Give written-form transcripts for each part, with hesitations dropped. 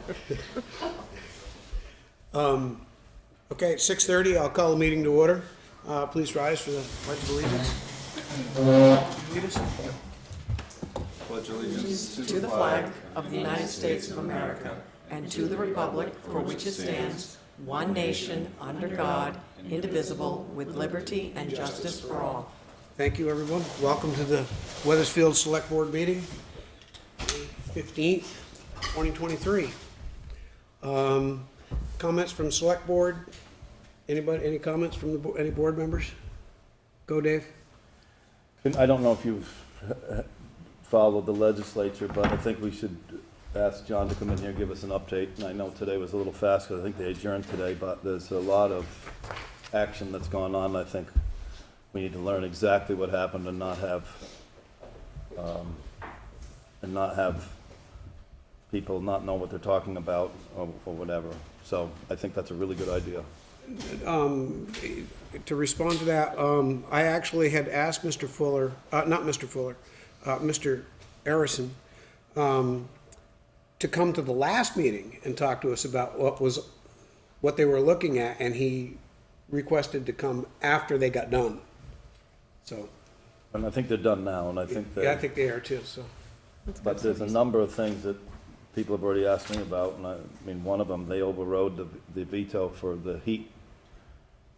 Okay, 6:30, I'll call the meeting to order. Please rise for the Pledge of Allegiance. Lead us. Pledge allegiance To the flag of the United States of America and to the republic for which it stands, one nation, under God, indivisible, with liberty and justice for all. Thank you, everyone. Welcome to the Weathersfield Select Board meeting, May 15th, 2023. Comments from Select Board? Anybody, any comments from any board members? Go, Dave. I don't know if you've followed the legislature, but I think we should ask John to come in here and give us an update. And I know today was a little fast because I think they adjourned today, but there's a lot of action that's gone on. I think we need to learn exactly what happened and not have people not know what they're talking about or whatever. So I think that's a really good idea. To respond to that, I actually had asked Mr. Fuller, Mr. Arison, to come to the last meeting and talk to us about what they were looking at, and he requested to come after they got done. So. And I think they're done now, and I think Yeah, I think they are too, so. But there's a number of things that people have already asked me about, and I mean, one of them, they overrode the veto for the heat.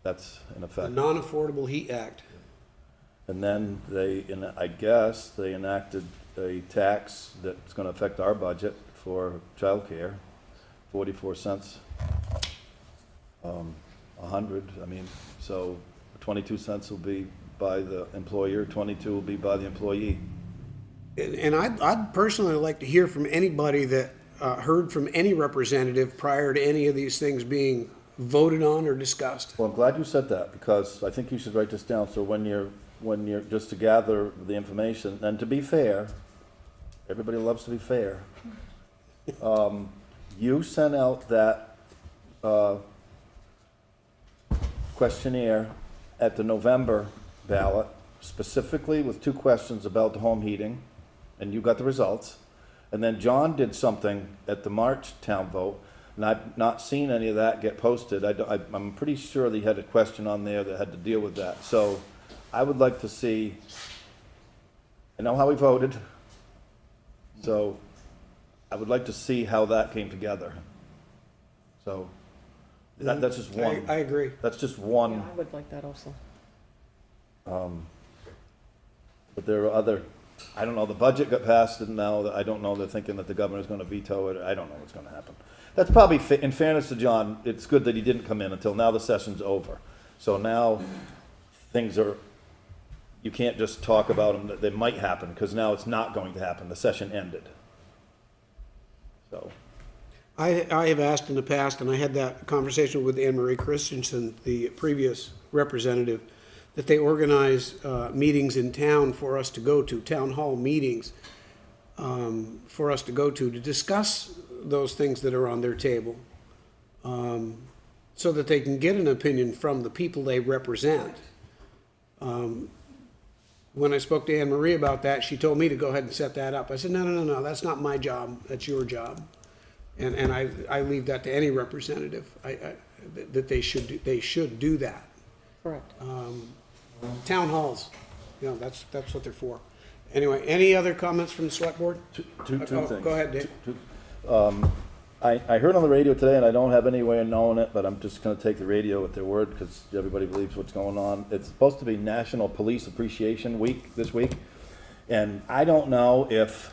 That's in The effect. Non-Affordable Heat Act. And then I guess they enacted a tax that's gonna affect our budget for childcare, 44 cents, 100, I mean, so 22 cents will be by the employer, 22 will be by the employee. And I'd personally like to hear from anybody that heard from any representative prior to any of these things being voted on or discussed. Well, I'm glad you said that, because I think you should write this down, so when you're just to gather the information, and to be fair, everybody loves to be fair. You sent out that questionnaire at the November ballot, specifically with 2 questions about the home heating, and you got the results. And then John did something at the March town vote, and I've not seen any of that get posted. I'm pretty sure they had a question on there that had to deal with that. So I would like to see, I know how he voted, so I would like to see how that came together. So that's just one. I agree. That's just one. Yeah, I would like that also. But there are other, I don't know, the budget got passed, and now I don't know, they're thinking that the governor's gonna veto it. I don't know what's gonna happen. That's probably, in fairness to John, it's good that he didn't come in until now the session's over. So now things are, you can't just talk about them, that they might happen, because now it's not going to happen. The session ended. So. I have asked in the past, and I had that conversation with Anne Marie Christensen, the previous representative, that they organize meetings in town for us to go to, town hall meetings, for us to go to discuss those things that are on their table, so that they can get an opinion from the people they represent. When I spoke to Anne Marie about that, she told me to go ahead and set that up. I said, no, that's not my job, that's your job. And I leave that to any representative, that they should do that. Correct. Town halls, you know, that's what they're for. Anyway, any other comments from the select board? Two things. Go ahead, Dave. I heard on the radio today, and I don't have any way of knowing it, but I'm just gonna take the radio at their word, because everybody believes what's going on. It's supposed to be National Police Appreciation Week this week, and I don't know if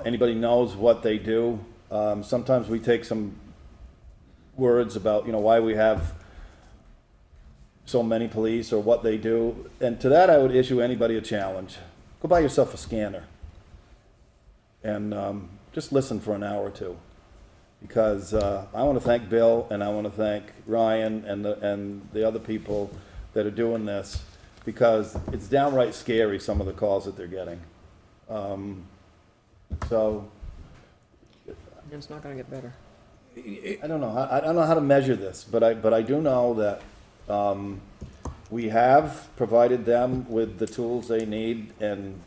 anybody knows what they do. Sometimes we take some words about, why we have so many police or what they do, and to that I would issue anybody a challenge. Go buy yourself a scanner and just listen for an hour or two, because I want to thank Bill, and I want to thank Ryan and the other people that are doing this, because it's downright scary, some of the calls that they're getting. So It's not gonna get better. I don't know. I don't know how to measure this, but I do know that we have provided them with the tools they need, and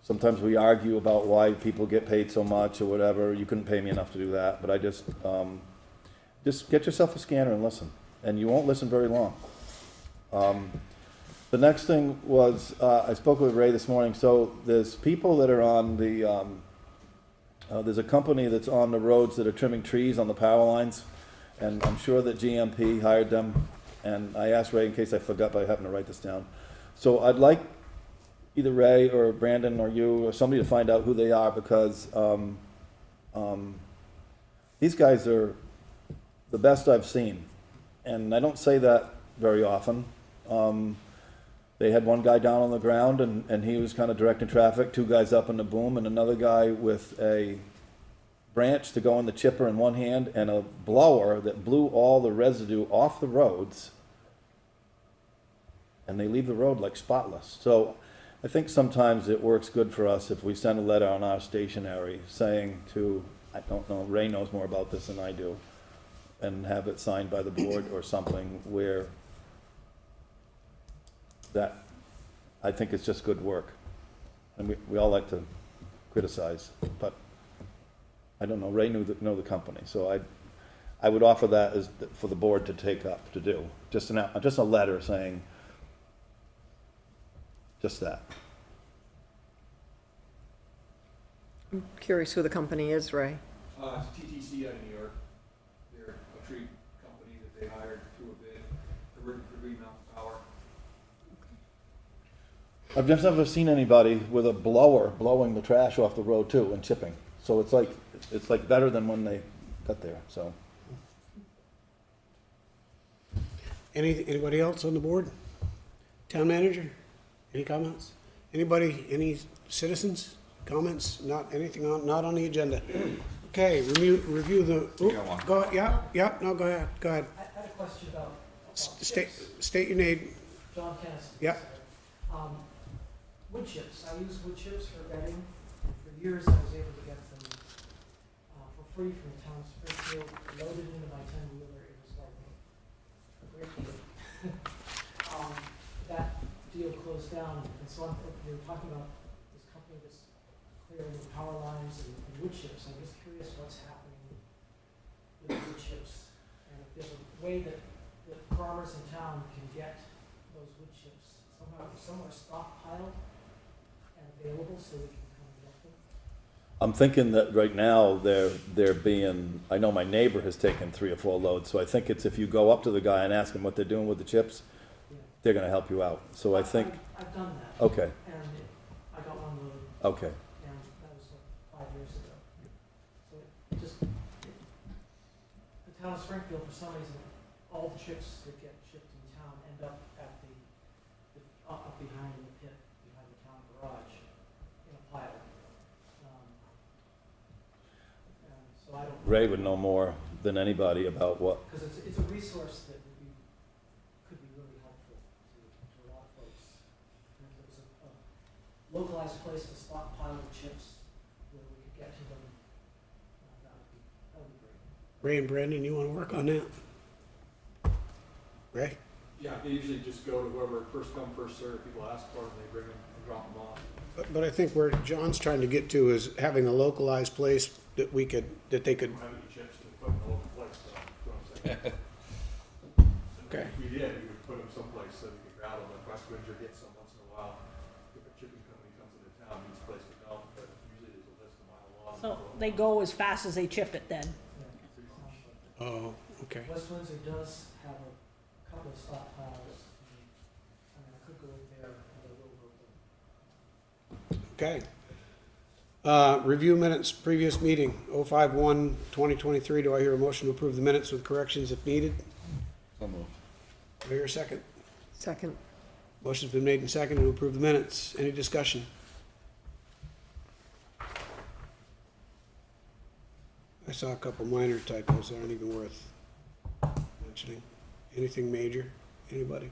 Sometimes we argue about why people get paid so much or whatever. You couldn't pay me enough to do that, but I just get yourself a scanner and listen, and you won't listen very long. The next thing was, I spoke with Ray this morning, so there's people that are on the, there's a company that's on the roads that are trimming trees on the power lines, and I'm sure that GMP hired them, and I asked Ray in case I forgot, but I happened to write this down. So I'd like either Ray or Brandon or you or somebody to find out who they are, because these guys are the best I've seen, and I don't say that very often. They had one guy down on the ground, and he was kind of directing traffic, two guys up in the boom, and another guy with a branch to go in the chipper in one hand and a blower that blew all the residue off the roads, and they leave the road like spotless. So I think sometimes it works good for us if we send a letter on our stationery saying to, I don't know, Ray knows more about this than I do, and have it signed by the board or something where that, I think it's just good work. And we all like to criticize, but I don't know, Ray know the company, so I would offer that as, for the board to take up, to do. Just a letter saying just that. I'm curious who the company is, Ray. It's TTC out of New York. They're a tree company that they hired through a bid. They're working for Green Mountain Power. I've just never seen anybody with a blower blowing the trash off the road too and chipping. So it's like better than when they got there, so. Anybody else on the board? Town manager? Any comments? Anybody, any citizens? Comments? Not anything on, not on the agenda. Okay, review the, go, yeah, no, go ahead. I had a question about. State your name. John Kennison. Yeah. Wood chips. I use wood chips for bedding. And for years, I was able to get them for free from the town of Springfield, loaded into my 10-wheeler. It was like a great deal. That deal closed down, and so we were talking about this company that's clearing the power lines and wood chips. I'm just curious what's happening with wood chips, and if there's a way that farmers in town can get those wood chips somewhere stockpiled and available so we can come and get them. I'm thinking that right now they're being, I know my neighbor has taken 3 or 4 loads, so I think it's if you go up to the guy and ask him what they're doing with the chips, Yeah. they're gonna help you out. So I think, I've done that. okay, And I got one load, okay. and that was like 5 years ago. So it just, the town of Springfield, for some reason, all the chips that get shipped in town end up at up behind in the pit, behind the town garage, in a pile. And so I don't. Ray would know more than anybody about what, Because it's a resource that could be really helpful to a lot of folks. And if there was a localized place to stockpile the chips where we could get to them, that would be great. Ray and Brandon, you wanna work on that? Ray? Yeah, they usually just go to whoever first come, first served. People ask for them, they bring them and drop them off. But I think where John's trying to get to is having a localized place that they could, We don't have any chips to put in a local place, so that's what I'm saying. Okay. If we did, we would put them someplace so they could grab them. Like West Windsor gets some once in a while. If a chipping company comes into town, needs a place to dump, but usually there's a list a mile long. So they go as fast as they chip it then? Oh, okay. West Windsor does have a couple of stockpiles. I could go in there and I will load them. Okay. Review minutes, previous meeting, 051-2023. Do I hear a motion to approve the minutes with corrections if needed? so moved. Do I hear a second? Second. Motion's been made and seconded to approve the minutes. Any discussion? I saw a couple minor typos that aren't even worth mentioning. Anything major? Anybody?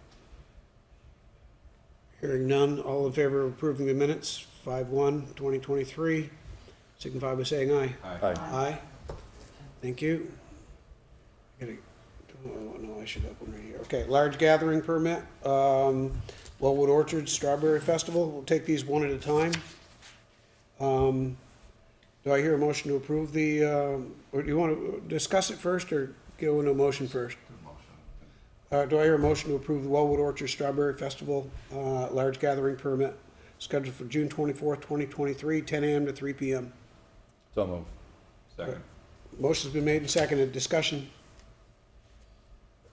Hearing none, all in favor of approving the minutes, 5/1/2023, signify by saying aye. Aye. Aye. Thank you. I gotta, oh, no, I should have one right here. Okay, large gathering permit, Wellwood Orchard Strawberry Festival. We'll take these one at a time. Do I hear a motion to approve the, or do you want to discuss it first or go into a motion first? Do I hear a motion to approve the Wellwood Orchard Strawberry Festival, large gathering permit scheduled for June 24th, 2023, 10 a.m. to 3 p.m.? So move. Second. Motion's been made and seconded. Discussion?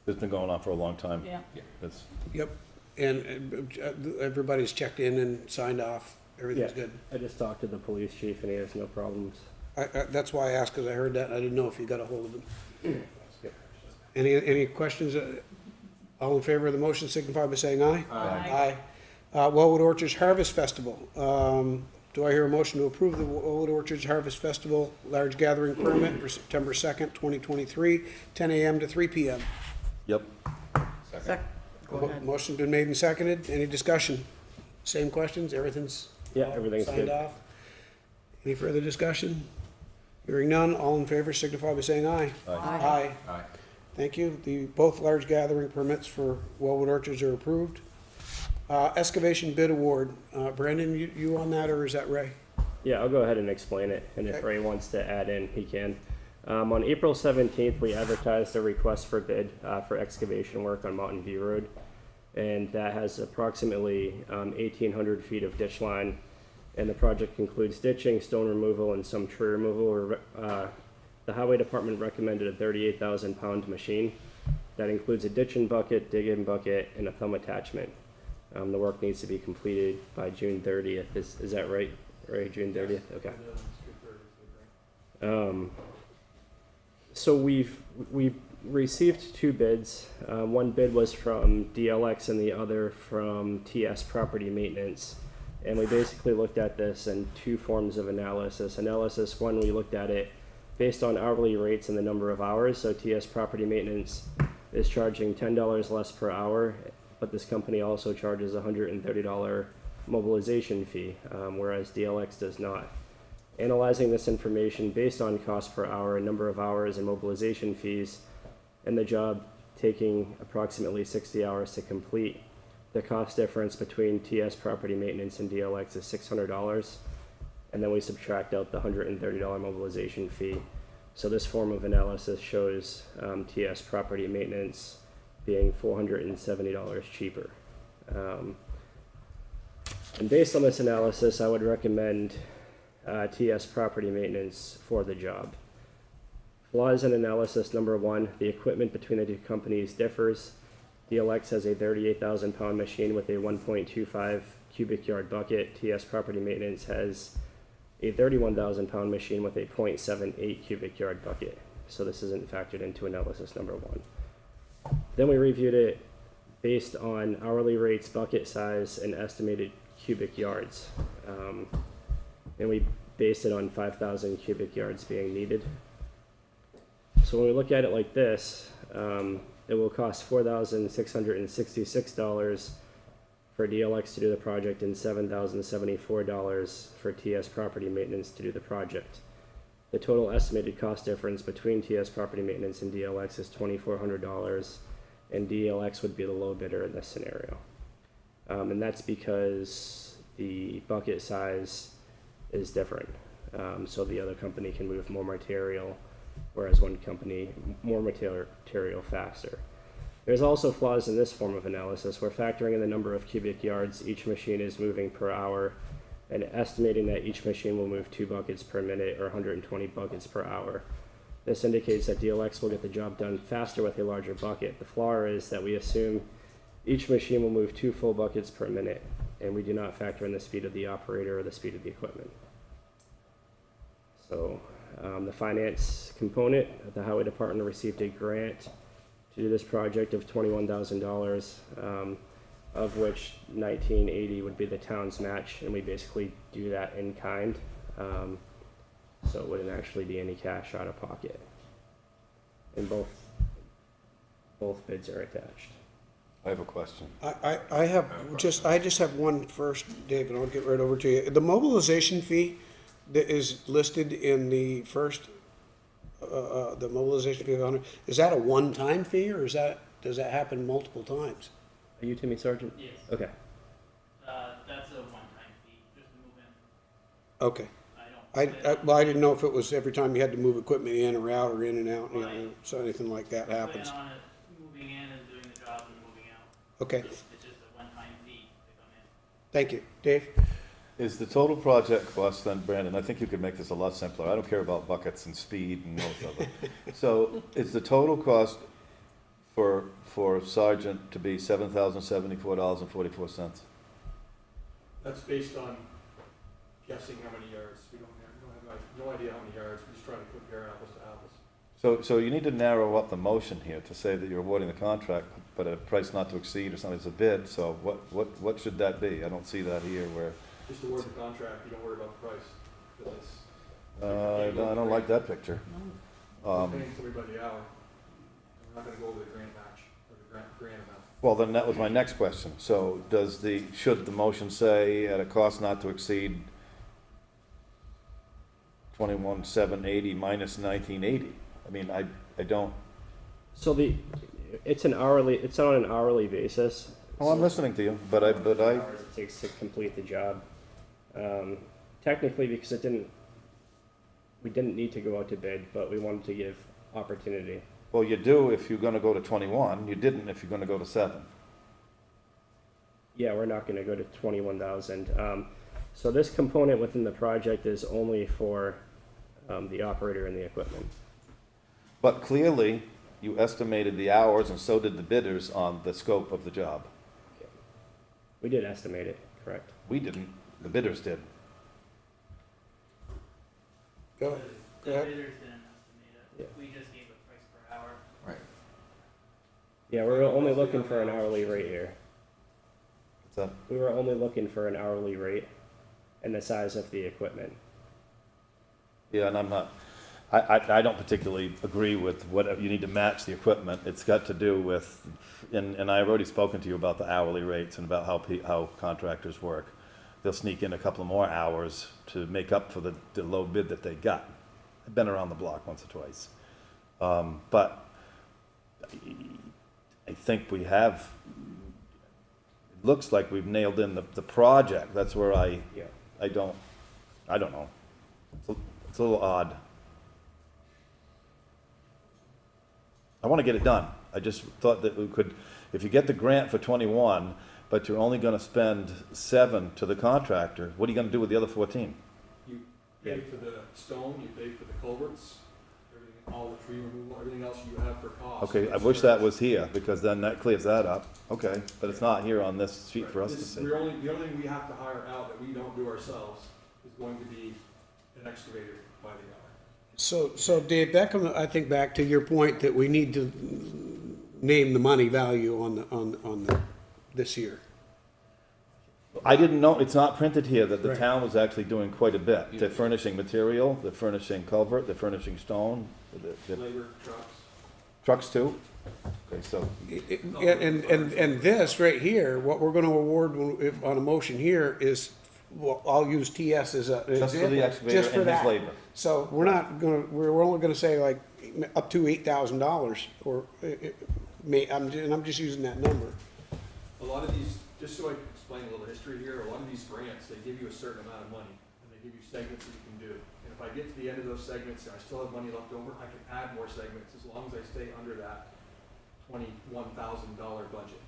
It's been going on for a long time. Yeah. It's, Yep. And everybody's checked in and signed off. Everything's Yeah. good. I just talked to the police chief and he has no problems. That's why I asked, because I heard that and I didn't know if you got a hold of him. Any questions? All in favor of the motion signify by saying aye. Aye. Aye. Wellwood Orchards Harvest Festival. Do I hear a motion to approve the Wellwood Orchards Harvest Festival large gathering permit for September 2nd, 2023, 10 a.m. to 3 p.m.? yep. Go ahead. Motion's been made and seconded. Any discussion? Same questions? Everything's Yeah, everything's signed good. off? Any further discussion? Hearing none, all in favor signify by saying aye. Aye. Aye. Thank you. Both large gathering permits for Wellwood Orchards are approved. Excavation bid award. Brandon, you on that, or is that Ray? Yeah, I'll go ahead and explain it, and if Okay. Ray wants to add in, he can. On April 17th, we advertised a request for bid for excavation work on Mountain View Road, and that has approximately 1,800 feet of ditch line, and the project includes ditching, stone removal, and some tree removal. The highway department recommended a 38,000 pound machine. That includes a ditching bucket, digging bucket, and a thumb attachment. The work needs to be completed by June 30th. Is that right? Right, June 30th? Okay. So we received two bids. One bid was from DLX and the other from TS Property Maintenance. And we basically looked at this in two forms of analysis. Analysis one, we looked at it based on hourly rates and the number of hours. So TS Property Maintenance is charging $10 less per hour, but this company also charges a $130 mobilization fee, whereas DLX does not. Analyzing this information based on cost per hour, number of hours, and mobilization fees, and the job taking approximately 60 hours to complete, the cost difference between TS Property Maintenance and DLX is $600, and then we subtract out the $130 mobilization fee. So this form of analysis shows TS Property Maintenance being $470 cheaper. And based on this analysis, I would recommend TS Property Maintenance for the job. Flaws in analysis: number one, the equipment between the two companies differs. DLX has a 38,000 pound machine with a 1.25 cubic yard bucket. TS Property Maintenance has a 31,000 pound machine with a 0.78 cubic yard bucket. So this isn't factored into analysis number one. Then we reviewed it based on hourly rates, bucket size, and estimated cubic yards. And we based it on 5,000 cubic yards being needed. So when we look at it like this, it will cost $4,666 for DLX to do the project and $7,074 for TS Property Maintenance to do the project. The total estimated cost difference between TS Property Maintenance and DLX is $2,400, and DLX would be the low bidder in this scenario. And that's because the bucket size is different. So the other company can move more material, whereas one company more material faster. There's also flaws in this form of analysis. We're factoring in the number of cubic yards each machine is moving per hour and estimating that each machine will move 2 buckets per minute or 120 buckets per hour. This indicates that DLX will get the job done faster with a larger bucket. The flaw is that we assume each machine will move 2 full buckets per minute, and we do not factor in the speed of the operator or the speed of the equipment. So the finance component, the highway department received a grant to do this project of $21,000, of which $1,980 would be the town's match, and we basically do that in kind. So it wouldn't actually be any cash out of pocket. And both bids are attached. I have a question. I just have one first, Dave, and I'll get right over to you. The mobilization fee that is listed in the first, the mobilization fee of 100, is that a one-time fee, or does that happen multiple times? Are you Timmy Sargent? Yes, Okay. that's a one-time fee, just to move Okay. I don't. Well, I didn't know if it was every time you had to move equipment in or out or in and out, you know, so anything like that happens. Plan on it moving in and doing the job and moving out. Okay, It's just a one-time fee to come in. thank you. Dave? Is the total project cost then, Brandon, I think you could make this a lot simpler. I don't care about buckets and speed and most of it. So is the total cost for Sergeant to be $7,074.44? That's based on guessing how many yards. We don't have no idea how many yards. We're just trying to compare apples to apples. So you need to narrow up the motion here to say that you're awarding the contract, but at a price not to exceed or something, it's a bid. So what should that be? I don't see that here where, Just award the contract, you don't worry about the price. Because it's, I don't like that picture. we're paying somebody by the hour. And we're not gonna go over the grant match, or the grant amount. Well, then that was my next question. So should the motion say at a cost not to exceed 21,780 minus 1980? I mean, I don't, So it's on an hourly basis. oh, I'm listening to you, but Hours it takes to complete the job. Technically, because we didn't need to go out to bid, but we wanted to give opportunity. well, you do if you're gonna go to 21, you didn't if you're gonna go to 7. Yeah, we're not gonna go to 21,000. So this component within the project is only for, the operator and the equipment. But clearly, you estimated the hours and so did the bidders on the scope of the job. We did estimate it, correct? We didn't, the bidders did. Go The ahead. bidders didn't estimate it. Yeah. We just gave a price per hour. Yeah, we're only looking for an hourly rate here. What's that? We were only looking for an hourly rate and the size of the equipment. Yeah, and I'm not, I don't particularly agree with what, you need to match the equipment. It's got to do with, and I've already spoken to you about the hourly rates and about how contractors work. They'll sneak in a couple of more hours to make up for the low bid that they got. I've been around the block once or twice. But I think we have, it looks like we've nailed in the project. That's where I don't know. It's a little odd. I want to get it done. I just thought that we could, if you get the grant for 21, but you're only going to spend 7 to the contractor, what are you going to do with the other 14? You pay for the stone, you pay for the culverts, everything, all the tree removal, everything else you have for cost. Okay, I wish that was here, because then that clears that up. Okay, but it's not here on this sheet for us to see. The only thing we have to hire out that we don't do ourselves is going to be an excavator by the hour. So Dave, that comes, I think, back to your point that we need to name the money value on this year. I didn't know, it's not printed here, that the Right. town was actually doing quite a bit. They're furnishing material, they're furnishing culvert, they're furnishing stone, the Labor, trucks. trucks too? Okay, so, And this right here, what we're gonna award on a motion here is, well, I'll use TS as a just for the example, excavator just for and his that. labor. So we're not gonna, we're only gonna say like up to $8,000 or, I'm just using that number. A lot of these, just so I can explain a little history here, a lot of these grants, they give you a certain amount of money, and they give you segments that you can do. And if I get to the end of those segments and I still have money left over, I can add more segments as long as I stay under that $21,000 budget.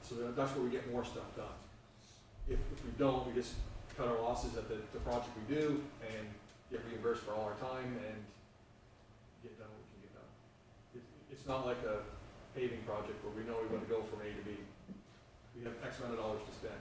So that's where we get more stuff done. If we don't, we just cut our losses at the project we do and get reimbursed for all our time and get done what we can get done. It's not like a paving project where we know we want to go from A to B. We have X amount of dollars to spend.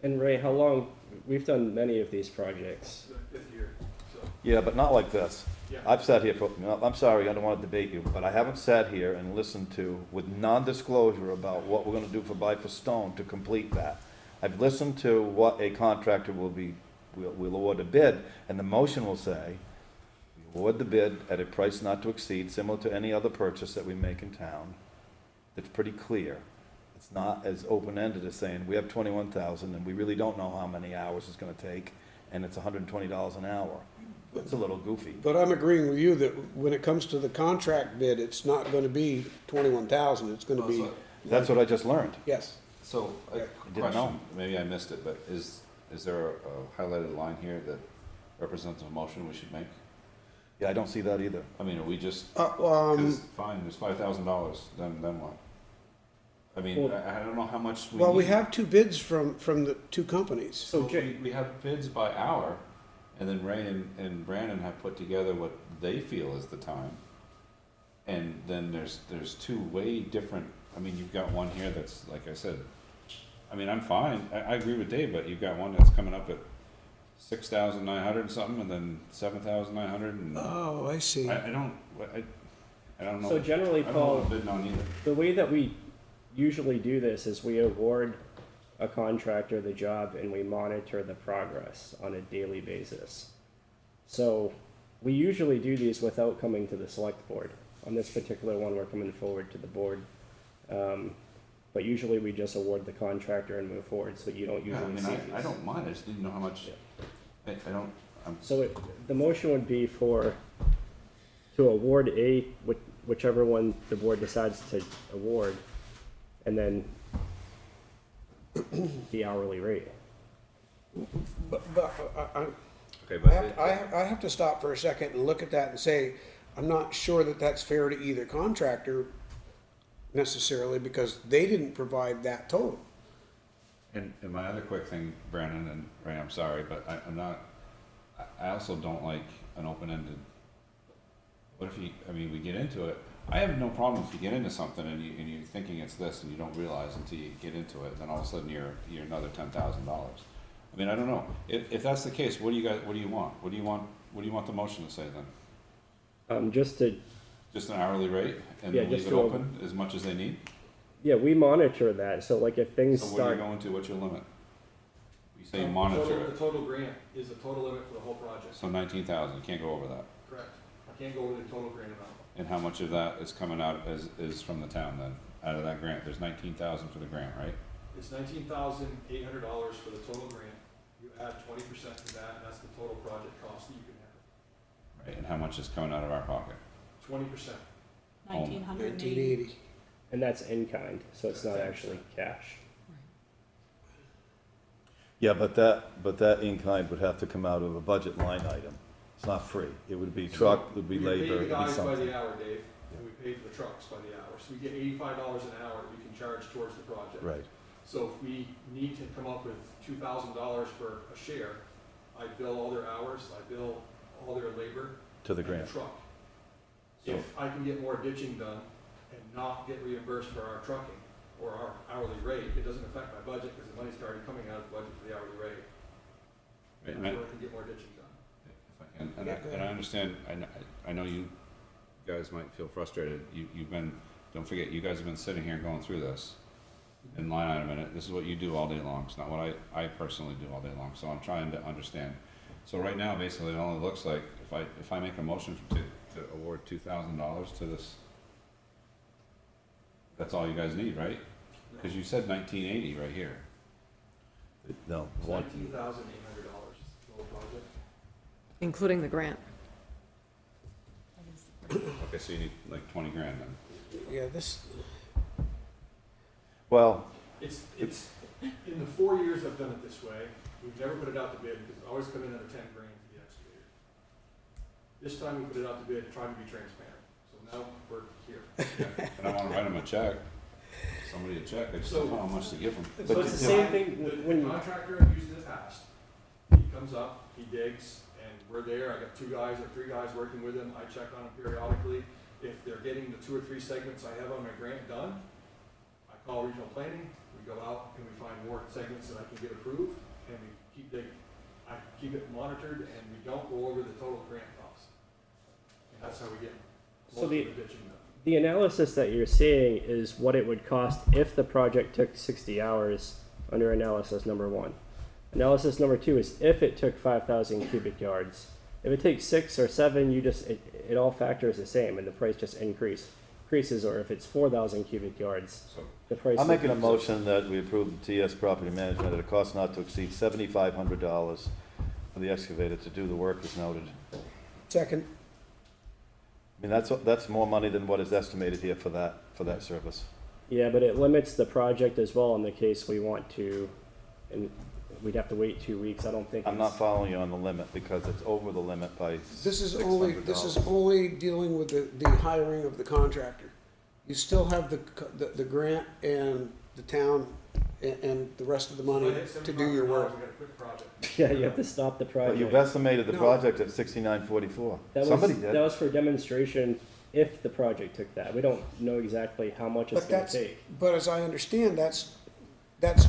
And Ray, how long, we've done many of these projects. It's the 5th year, so, Yeah, but not like this. yeah. I've sat here for, no, I'm sorry, I don't want to debate you, but I haven't sat here and listened to, with non-disclosure about what we're gonna do for stone to complete that. I've listened to what a contractor will award a bid, and the motion will say, we award the bid at a price not to exceed, similar to any other purchase that we make in town. It's pretty clear. It's not as open-ended as saying, we have 21,000 and we really don't know how many hours it's gonna take, and it's $120 an hour. It's a little goofy. But I'm agreeing with you that when it comes to the contract bid, it's not gonna be 21,000, it's gonna be, That's what I just learned. yes. So, a didn't know. question, maybe I missed it, but is there a highlighted line here that represents a motion we should make? Yeah, I don't see that either. I mean, are we just, Uh, 'cause fine, there's $5,000, then what? I mean, Well- I don't know how much we Well, we need. have two bids from the two companies. So We have bids by hour, and then Ray and Brandon have put together what they feel is the time. And then there's two way different, I mean, you've got one here that's, like I said, I mean, I'm fine, I agree with Dave, but you've got one that's coming up at 6,900 and something, and then 7,900, and Oh, I see. I don't know. So generally, I don't know Paul, what I'm bidding on either. the way that we usually do this is we award a contractor the job and we monitor the progress on a daily basis. So we usually do these without coming to the select board. On this particular one, we're coming forward to the board. But usually we just award the contractor and move forward, so you don't Yeah, I usually mean, see these. I don't mind, I just didn't know how much, I don't, So the motion would be to award whichever one the board decides to award, and then the hourly rate. But okay, I but. have, I have to stop for a second and look at that and say, I'm not sure that that's fair to either contractor necessarily, because they didn't provide that total. And my other quick thing, Brandon and Ray, I'm sorry, but I'm not, I also don't like an open-ended, what if you, I mean, we get into it, I have no problem if you get into something and you're thinking it's this and you don't realize until you get into it, then all of a sudden you're another $10,000. I mean, I don't know, if that's the case, what do you want? What do you want the motion to say then? Just Just an hourly rate and Yeah, leave just it to- open as much as they need? we monitor that, so like if things So what are start, you going to, what's your limit? You say The monitor total- it, The total grant is the total limit for the whole project. so 19,000, you can't go over that. Correct. I can't go over the total grant amount. And how much of that is coming out is from the town then? Out of that grant, there's 19,000 for the grant, right? It's $19,800 for the total grant. You add 20% to that, and that's the total project cost that you can have. Right, and how much is coming out of our pocket? 20%. 1980. and that's in kind, so it's not actually cash. Yeah, but that in-kind would have to come out of a budget line item. It's not free. It would be truck, it would be We labor, pay it the would be guys by something. the hour, Dave, and we pay for the trucks by the hour. So we get $85 an hour that we can charge towards the project. Right. So if we need to come up with $2,000 for a share, I bill all their hours, I bill all their labor. To the and grant. truck. So- If I can get more ditching done and not get reimbursed for our trucking or our hourly rate, it doesn't affect my budget because the money's already coming out of the budget for the hourly rate. Right, And and I can get more ditching done. if I can, and I understand, I know you guys might feel frustrated, you've been, don't forget, you guys have been sitting here going through this in line item, and this is what you do all day long, it's not what I personally do all day long, so I'm trying to understand. So right now, basically, it only looks like, if I make a motion to award $2,000 to this, that's all you guys need, right? Because you said 1980 right here. No, It's one, $19,800 the whole project. Including the grant. Okay, so you need like 20 grand then. Yeah, this, well, It's, in the 4 years I've done it this way, we've never put it out to bid because it's always come in under 10 grand for the excavator. This time we put it out to bid, trying to be transparent. So now we're here. And I wanna write them a check, somebody a check, I just don't know how much to give them. So it's the same thing when The you- contractor I've used in the past, he comes up, he digs, and we're there, I got 2 guys or 3 guys working with him, I check on them periodically. If they're getting the 2 or 3 segments I have on my grant done, I call regional planning, we go out and we find more segments that I can get approved, and we keep digging. I keep it monitored, and we don't go over the total grant cost. And that's how we get So most of the- the ditching done. The analysis that you're seeing is what it would cost if the project took 60 hours under analysis number 1. Analysis number 2 is if it took 5,000 cubic yards. If it takes 6 or 7, it all factors the same and the price just increases, or if it's 4,000 cubic yards, So, the price. I'm making a increases. motion that we approve the TS Property Management at a cost not to exceed $7,500 for the excavator to do the work as noted. second, I mean, that's more money than what is estimated here for that service. Yeah, but it limits the project as well in the case we want to we'd have to wait 2 weeks. I don't think. I'm not it's- following you on the limit because it's over the limit by This is $600. only dealing with the hiring of the contractor. You still have the grant and the town and the rest of the money to do your work. We got a quick project. Yeah, you have to stop the But project. you've estimated the No. project at 6944. That Somebody was, did. that was for demonstration if the project took that. We don't know exactly how much it's But gonna that's, take. but as I understand, that's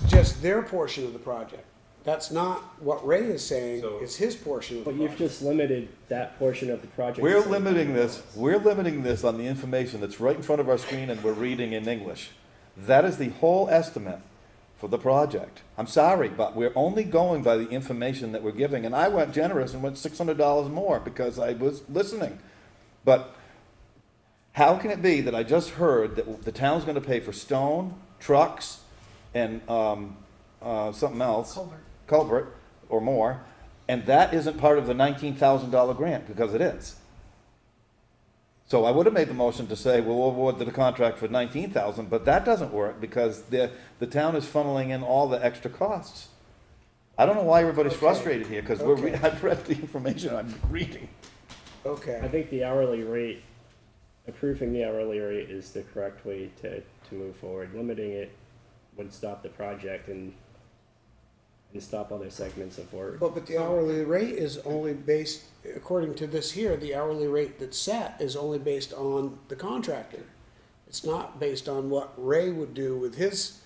just their portion of the project. That's not what Ray is saying, So- it's his portion of the But you've project. just limited that portion of the project. to We're 75 limiting this on the information that's right in front of our screen and we're reading in English. That is the whole estimate for the project. I'm sorry, but we're only going by the information that we're giving, and I went generous and went $600 more because I was listening. But how can it be that I just heard that the town's gonna pay for stone, trucks, and, something else? Culvert, or more, and that isn't part of the $19,000 grant, because it is. So I would have made the motion to say, we'll award the contract for 19,000, but that doesn't work because the town is funneling in all the extra costs. I don't know why everybody's Okay. frustrated here, because Okay. I've read the information I'm reading. Okay. I think the hourly rate, approving the hourly rate is the correct way to move forward. Limiting it would stop the project and stop other segments of work. But the hourly rate is only based, according to this here, the hourly rate that's set is only based on the contractor. It's not based on what Ray would do with his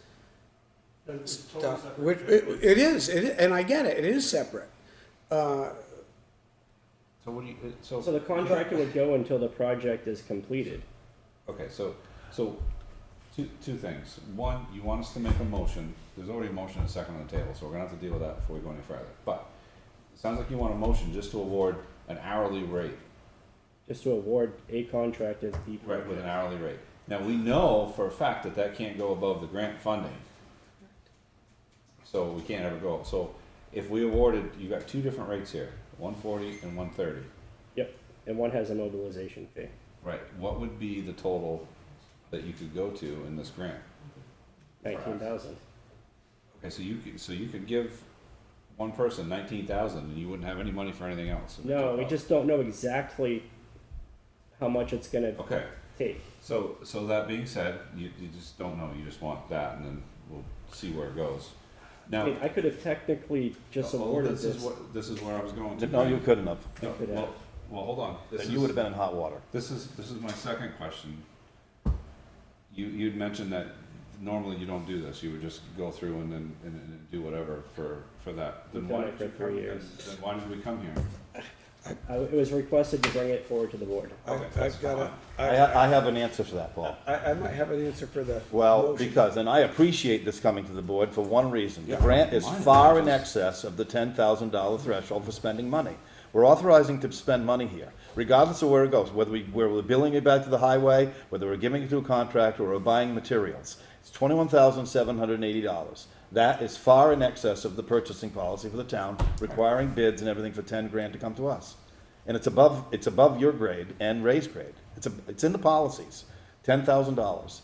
Then it's totally stuff. separate. Which, it is, and I get it, it is separate. So what do you, So the contractor would go until the project is completed. okay, so two things. One, you want us to make a motion. There's already a motion and a second on the table, so we're gonna have to deal with that before we go any further. But it sounds like you want a motion just to award an hourly rate, Just to award a contractor the right, with an project. hourly rate. Now, we know for a fact that that can't go above the grant funding. So we can't ever go. So if we awarded, you got two different rates here, 140 and 130. Yep, and one has a mobilization fee. Right, what would be the total that you could go to in this grant? 19,000. Okay, so you could give one person 19,000 and you wouldn't have any money for anything else? No, we just don't know exactly how much it's gonna Okay, take. so that being said, you just don't know, you just want that and then we'll see where it goes. I Now, mean, I could have technically just awarded this is where I was going to. No, you couldn't have. No, could have. well, hold on. Then you would have been in hot water. This is my second question. You'd mentioned that normally you don't do this, you would just go through and then, and do whatever for that. Then We've why done it did you for 3 come- years. Then why did we come here? It was requested to bring it forward to the board. Okay, that's I've got fine. I have an answer for that, Paul. I might have an answer for the Well, motion. because, and I appreciate this coming to the board for one reason. The Yeah, grant is mine far in is- excess of the $10,000 threshold for spending money. We're authorizing to spend money here, regardless of where it goes, whether we're billing it back to the highway, whether we're giving it to a contractor, or we're buying materials. It's $21,780. That is far in excess of the purchasing policy for the town, requiring bids and everything for 10 grand to come to us. And it's above your grade and Ray's grade. It's in the policies, $10,000.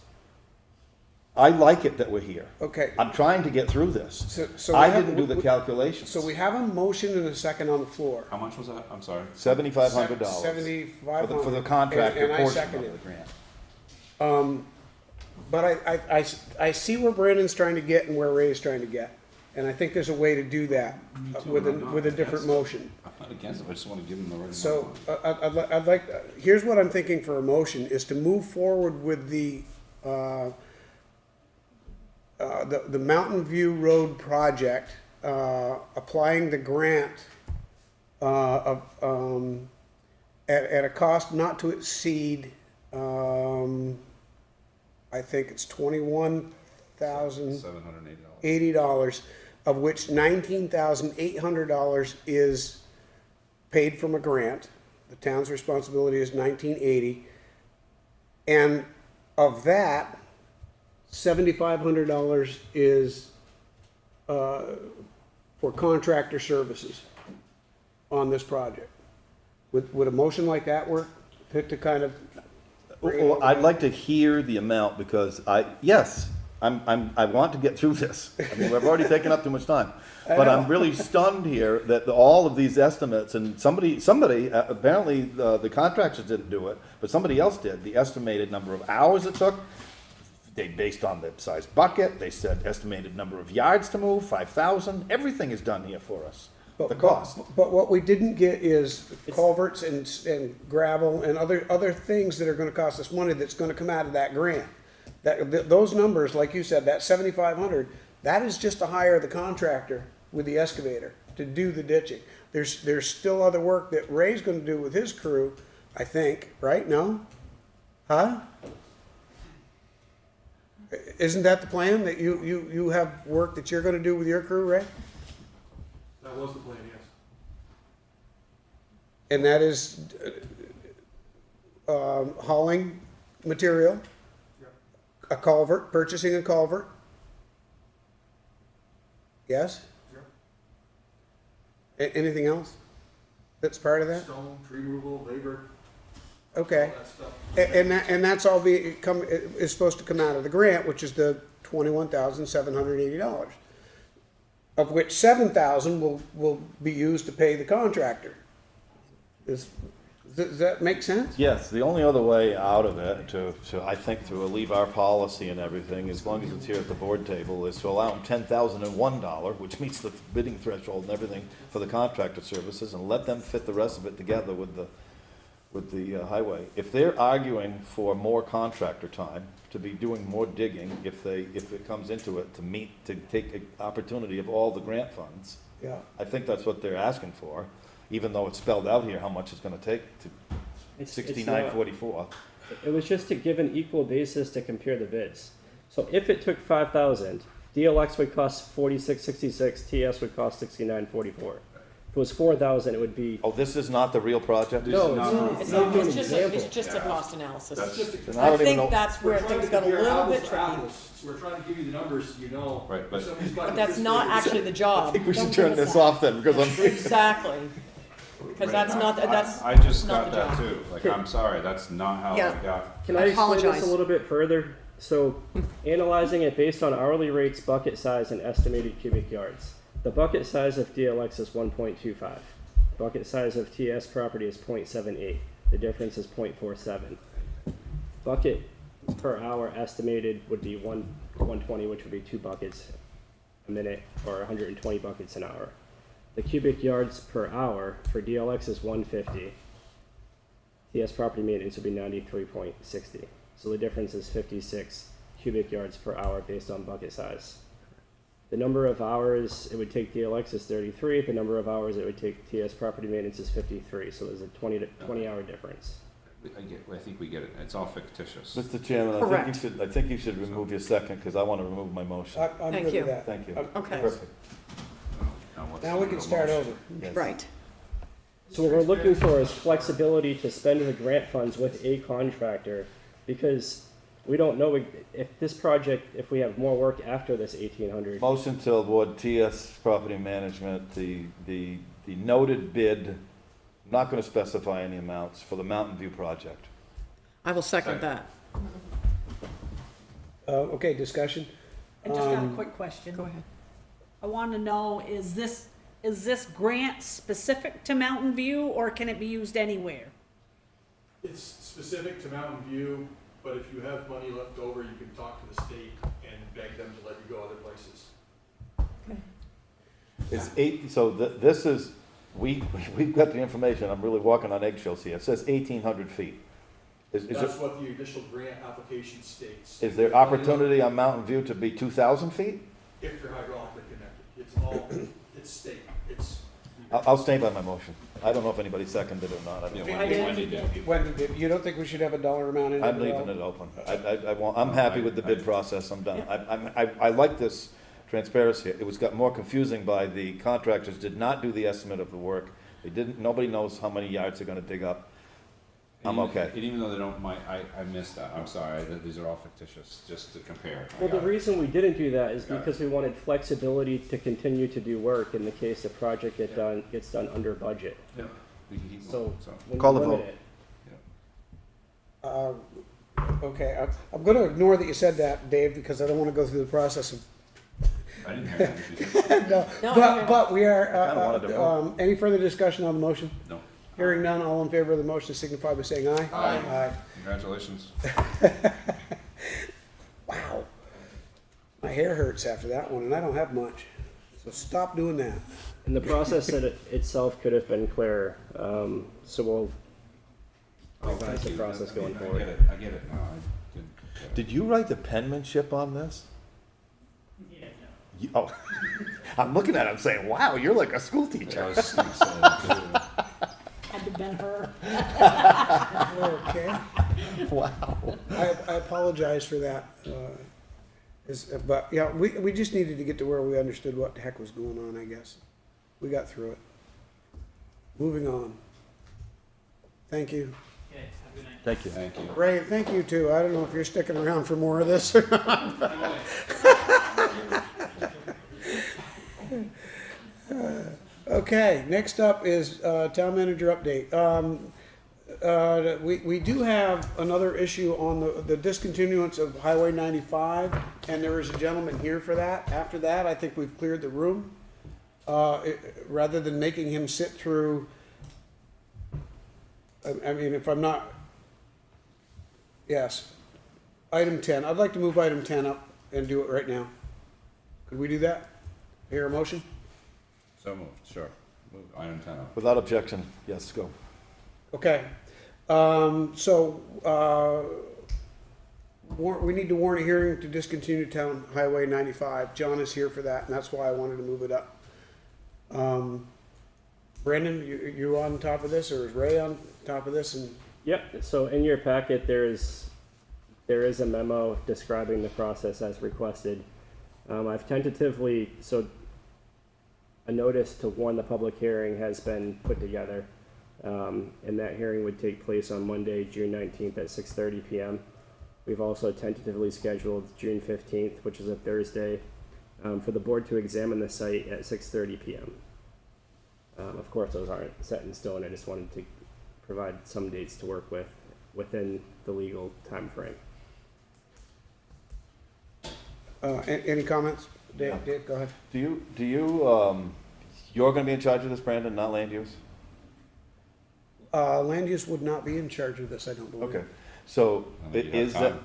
I like it that we're here. Okay, I'm trying to get through this. so I we have- didn't do the calculations. so we have a motion and a second on the floor. How much was that? I'm sorry. $7,500. $7,500. For the contractor And I portion second of it. the grant. But I see where Brandon's trying to get and where Ray's trying to get. And I think there's a way to do that Me too, with I'm not a different against it. motion. I'm not against it, I just wanna give them the right amount. So I'd like, here's what I'm thinking for a motion, is to move forward with the Mountain View Road project, applying the grant at a cost not to exceed, I think it's $21,080, $780. of which $19,800 is paid from a grant. The town's responsibility is $1980. And of that, $7,500 is for contractor services on this project. Would a motion like that work to kind of? bring it Well, over? I'd like to hear the amount because yes, I want to get through this. I mean, we've already taken up too much time. But know. I'm really stunned here that all of these estimates, and somebody, apparently, the contractors didn't do it, but somebody else did, the estimated number of hours it took. They based on the size bucket, they said estimated number of yards to move, 5,000, everything is done here for us. The cost. But what we didn't get is culverts and gravel and other things that are gonna cost us money that's gonna come out of that grant. Those numbers, like you said, that 7,500, that is just to hire the contractor with the excavator to do the ditching. There's still other work that Ray's gonna do with his crew, I think, right? No? Huh? Isn't that the plan, that you have work that you're gonna do with your crew, Ray? That was the plan, yes. And that is hauling material, Yep. a culvert, purchasing a culvert? Yes? Yep. Anything else that's part of that? Stone, tree removal, labor, Okay. all that stuff. And that's all is supposed to come out of the grant, which is the $21,780, of which 7,000 will be used to pay the contractor. Does that make sense? Yes, the only other way out of it, I think, to leave our policy and everything, as long as it's here at the board table, is to allow them $10,001, which meets the bidding threshold and everything for the contractor services, and let them fit the rest of it together with the highway. If they're arguing for more contractor time, to be doing more digging, if it comes into it, to take an opportunity of all the grant funds, Yeah. I think that's what they're asking for, even though it's spelled out here how much it's gonna take to It's 6944. It was just to give an equal basis to compare the bids. So if it took 5,000, DLX would cost 46.66, TS would cost 69.44. If it was 4,000, it would be. Oh, this is not the real project? No, It's not an just a example. cost analysis. Then I I don't even think know. that's where things got a little bit tricky. So we're trying to give you the numbers, so you know. Right, but- if somebody's got But that's this not big- actually the I job. think we should Don't turn give us this that. off then, because I'm. Exactly. Because that's not, that's I just not got the that job. too, like, I'm sorry, that's not how Yeah. I got. Can I explain this Apologize. a little bit further? So, analyzing it based on hourly rates, bucket size, and estimated cubic yards. The bucket size of DLX is 1.25. Bucket size of TS property is 0.78. The difference is 0.47. Bucket per hour estimated would be 120, which would be 2 buckets a minute, or 120 buckets an hour. The cubic yards per hour for DLX is 150. TS property maintenance would be 93.60. So the difference is 56 cubic yards per hour based on bucket size. The number of hours it would take DLX is 33. The number of hours it would take TS property maintenance is 53. So there's a 20 hour difference. I think we get it, it's all fictitious. Mr. Chairman, Correct. I think you should remove your second, because I want to remove my motion. I'm Thank good you. with that. Thank you. Okay. Perfect. Now we can start over. Yes. Right. So what we're looking for is flexibility to spend the grant funds with a contractor, because we don't know if this project, if we have more work after this 1,800. Motion to award TS Property Management the noted bid, not going to specify any amounts, for the Mountain View project. I will second that. Okay, discussion? I just got a quick question. Go ahead. I want to know, is this grant specific to Mountain View, or can it be used anywhere? It's specific to Mountain View, but if you have money left over, you can talk to the state and beg them to let you go other places. This is, we've got the information, I'm really walking on eggshells here. It says 1,800 feet. That's what the initial grant application states. Is there opportunity on Mountain View to be 2,000 feet? If you're hydraulically connected, it's all, it's state, it's. I'll stay by my motion. I don't know if anybody seconded it or not. I don't know. I did. Wendy did. Wendy, you don't think we should have a dollar amount in it? I'm at all? leaving it open. I'm happy with the bid process, I'm done. I like this transparency. It got more confusing by the contractors did not do the estimate of the work. Nobody knows how many yards they're gonna dig up. I'm okay. And even though they don't, I missed that, I'm sorry, these are all fictitious, just to compare. I Well, the got it. reason we didn't do that is Got it. because we wanted flexibility to continue to do work in the case the project gets done under budget. Yeah, we can keep So going, so. when Call you the limit vote. it, Okay, I'm gonna ignore that you said that, Dave, because I don't wanna go through the process of, I didn't hear anything. no, No, but we are, Kinda wanted to know. any further discussion on the motion? No. Hearing none, all in favor of the motion signify by saying aye. Aye. Congratulations. Wow. My hair hurts after that one, and I don't have much, so stop doing that. And the process itself could have been clearer, so we'll revise the Thank you. process I mean, going forward. I get it now. I did. Did you write the penmanship on this? Yeah, no. You, oh, I'm looking at it, I'm saying, wow, you're like a school I teacher. was gonna say that too. Had to been her. Okay. Wow. I apologize for that, but, yeah, we just needed to get to where we understood what the heck was going on, I guess. We got through it. Moving on. Thank you. Okay, have a good night. Thank you. Thank you. Ray, thank you too. I don't know if you're sticking around for more of this or not. I'm away. Okay, next up is town manager update. We do have another issue on the discontinuance of Highway 95, and there is a gentleman here for that. After that, I think we've cleared the room. Rather than making him sit through, I mean, if I'm not, yes. Item 10, I'd like to move item 10 up and do it right now. Could we do that? Hear a motion? So moved, sure. Move item 10 up. Without objection, yes, go. Okay, we need to warn a hearing to discontinue town highway 95. John is here for that, and that's why I wanted to move it up. Brendan, you on top of this, or is Ray on top of this? And Yep, so in your packet, there is a memo describing the process as requested. I've tentatively, so a notice to warn the public hearing has been put together. And that hearing would take place on Monday, June 19th at 6:30 p.m. We've also tentatively scheduled June 15th, which is a Thursday, for the board to examine the site at 6:30 p.m. Of course, those aren't set in stone. I just wanted to provide some dates to work with within the legal time frame. any comments? Dave, go ahead. You're gonna be in charge of this, Brandon, not land use? Land use would not be in charge of this, I don't believe. Okay, so I don't think you'd have is that, time.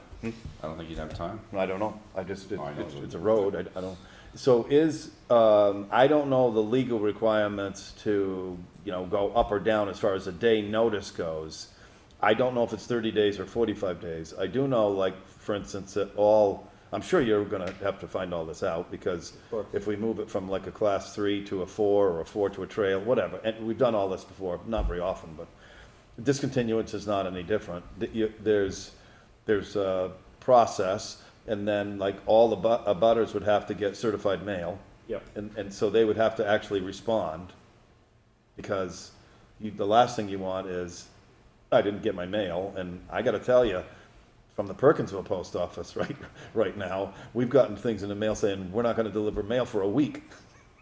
I don't think you'd have time. I don't know, I just, Oh, I know. it's a road, I don't, so I don't know the legal requirements to, go up or down as far as a day notice goes. I don't know if it's 30 days or 45 days. I do know, like, for instance, that I'm sure you're gonna have to find all this out, because course. if we move it from like a class 3 to a 4, or a 4 to a trail, whatever, and we've done all this before, not very often, but discontinuance is not any different. There's a process, and then like all the abutters would have to get certified mail. Yep. And so they would have to actually respond, because the last thing you want is, I didn't get my mail, and I gotta tell you, from the Perkinsville post office right now, we've gotten things in the mail saying, we're not gonna deliver mail for a week.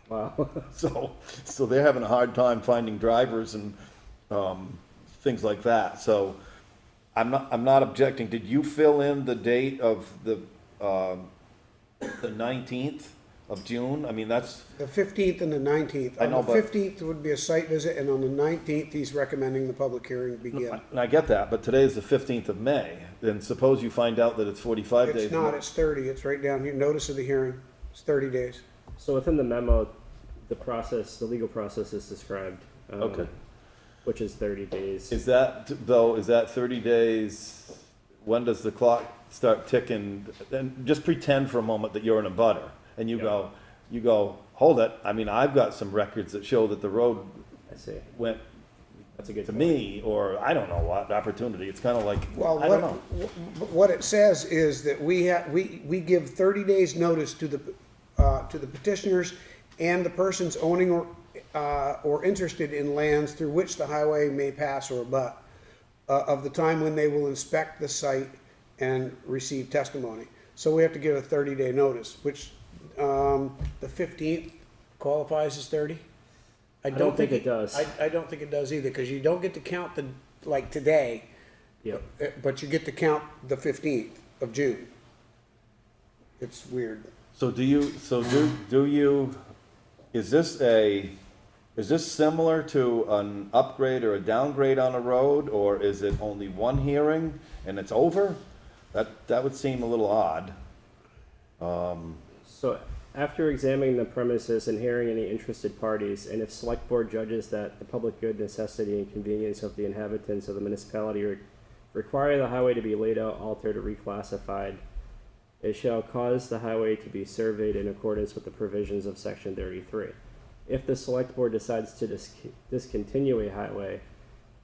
Wow. So they're having a hard time finding drivers and, things like that, so I'm not objecting. Did you fill in the date of the 19th of June? I mean, that's, The 15th and the 19th. I know, On the but- 15th would be a site visit, and on the 19th, he's recommending the public hearing begin. and I get that, but today is the 15th of May, then suppose you find out that it's 45 days. It's not, it's 30, it's right down here, notice of the hearing, it's 30 days. So within the memo, the legal process is described. Okay. Which is 30 days. Is that 30 days, when does the clock start ticking? And just pretend for a moment that you're in a butter, and you go, hold it, I mean, I've got some records that show that the road I see. went That's a good to point. me, or I don't know what, opportunity, it's kinda like, Well, I don't know. what it says is that we give 30 days notice to the petitioners and the persons owning or interested in lands through which the highway may pass or abut, of the time when they will inspect the site and receive testimony. So we have to give a 30-day notice, which, the 15th qualifies as 30? I don't think it does. I don't think it does either, because you don't get to count like today. Yep. But you get to count the 15th of June. It's weird. So do you, is this similar to an upgrade or a downgrade on a road, or is it only one hearing and it's over? That would seem a little odd. So after examining the premises and hearing any interested parties, and if select board judges that the public good, necessity, and convenience of the inhabitants of the municipality require the highway to be laid out, altered, or reclassified, it shall cause the highway to be surveyed in accordance with the provisions of section 33. If the select board decides to discontinue a highway,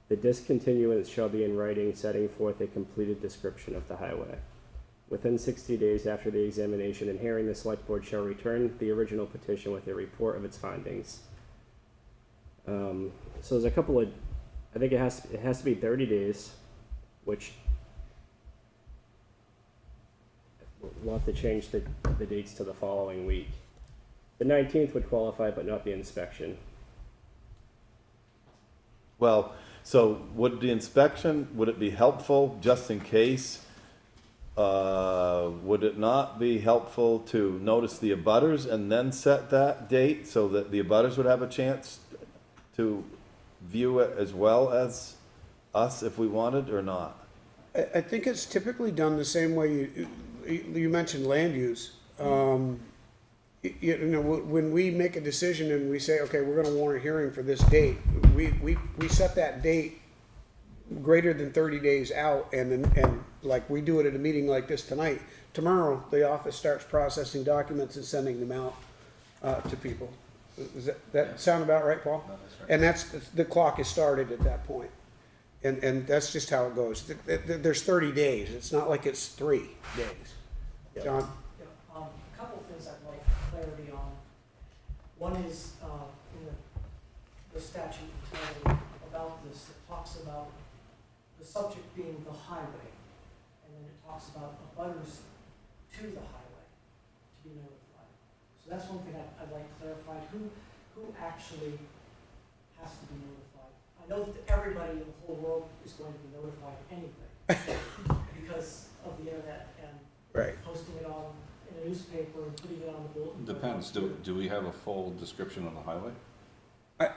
the discontinuance shall be in writing, setting forth a completed description of the highway. Within 60 days after the examination and hearing, the select board shall return the original petition with a report of its findings. So there's a couple of, I think it has to be 30 days, which we'll have to change the dates to the following week. The 19th would qualify, but not the inspection. Well, so would the inspection, would it be helpful just in case? Would it not be helpful to notice the abutters and then set that date so that the abutters would have a chance to view it as well as us if we wanted, or not? I think it's typically done the same way you mentioned land use. You know, when we make a decision and we say, okay, we're gonna warrant a hearing for this date, we set that date greater than 30 days out, and like we do it at a meeting like this tonight. Tomorrow, the office starts processing documents and sending them out to people. Does that sound about right, Paul? No, that's right. And that's, the clock is started at that point. And that's just how it goes. There's 30 days. It's not like it's 3 days. John? Yeah, a couple of things I'd like clarity on. One is, in the statute entitled about this, it talks about the subject being the highway, and then it talks about abutters to the highway to be notified. So that's one thing I'd like clarified. Who actually has to be notified? I know that everybody in the whole world is going to be notified anyway, because of the internet and Right. posting it on in a newspaper and putting it on the bulletin. board. Depends, do we have a full description of the highway?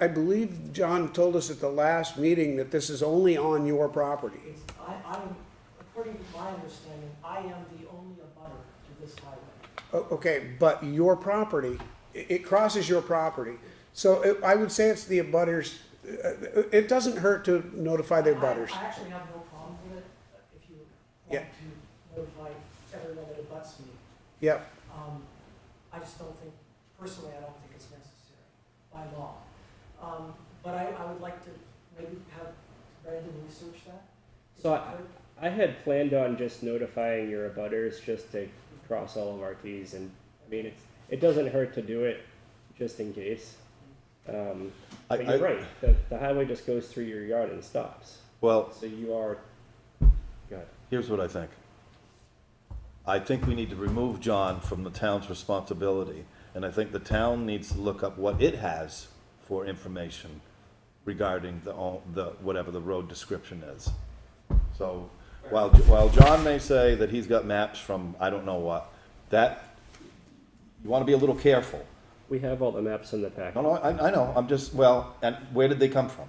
I believe John told us at the last meeting that this is only on your property. I'm, according to my understanding, I am the only abutter to this highway. Okay, but your property, it crosses your property. So I would say it's the abutters. It doesn't hurt to notify the abutters. I actually have no problem with it, if you Yeah. want to notify everyone that abuts me. Yep. I just don't think, personally, I don't think it's necessary by law. But I would like to maybe have Brandon research that. Is So that good? I had planned on just notifying your abutters just to cross all of our T's, and I mean, it doesn't hurt to do it just in case. But you're right, the highway just goes through your yard and stops. Well, So you are, go ahead. here's what I think. I think we need to remove John from the town's responsibility, and I think the town needs to look up what it has for information regarding the whatever the road description is. So, while John may say that he's got maps from I don't know what, that, you wanna be a little careful. We have all the maps in the packet. No, I know, I'm just, and where did they come from?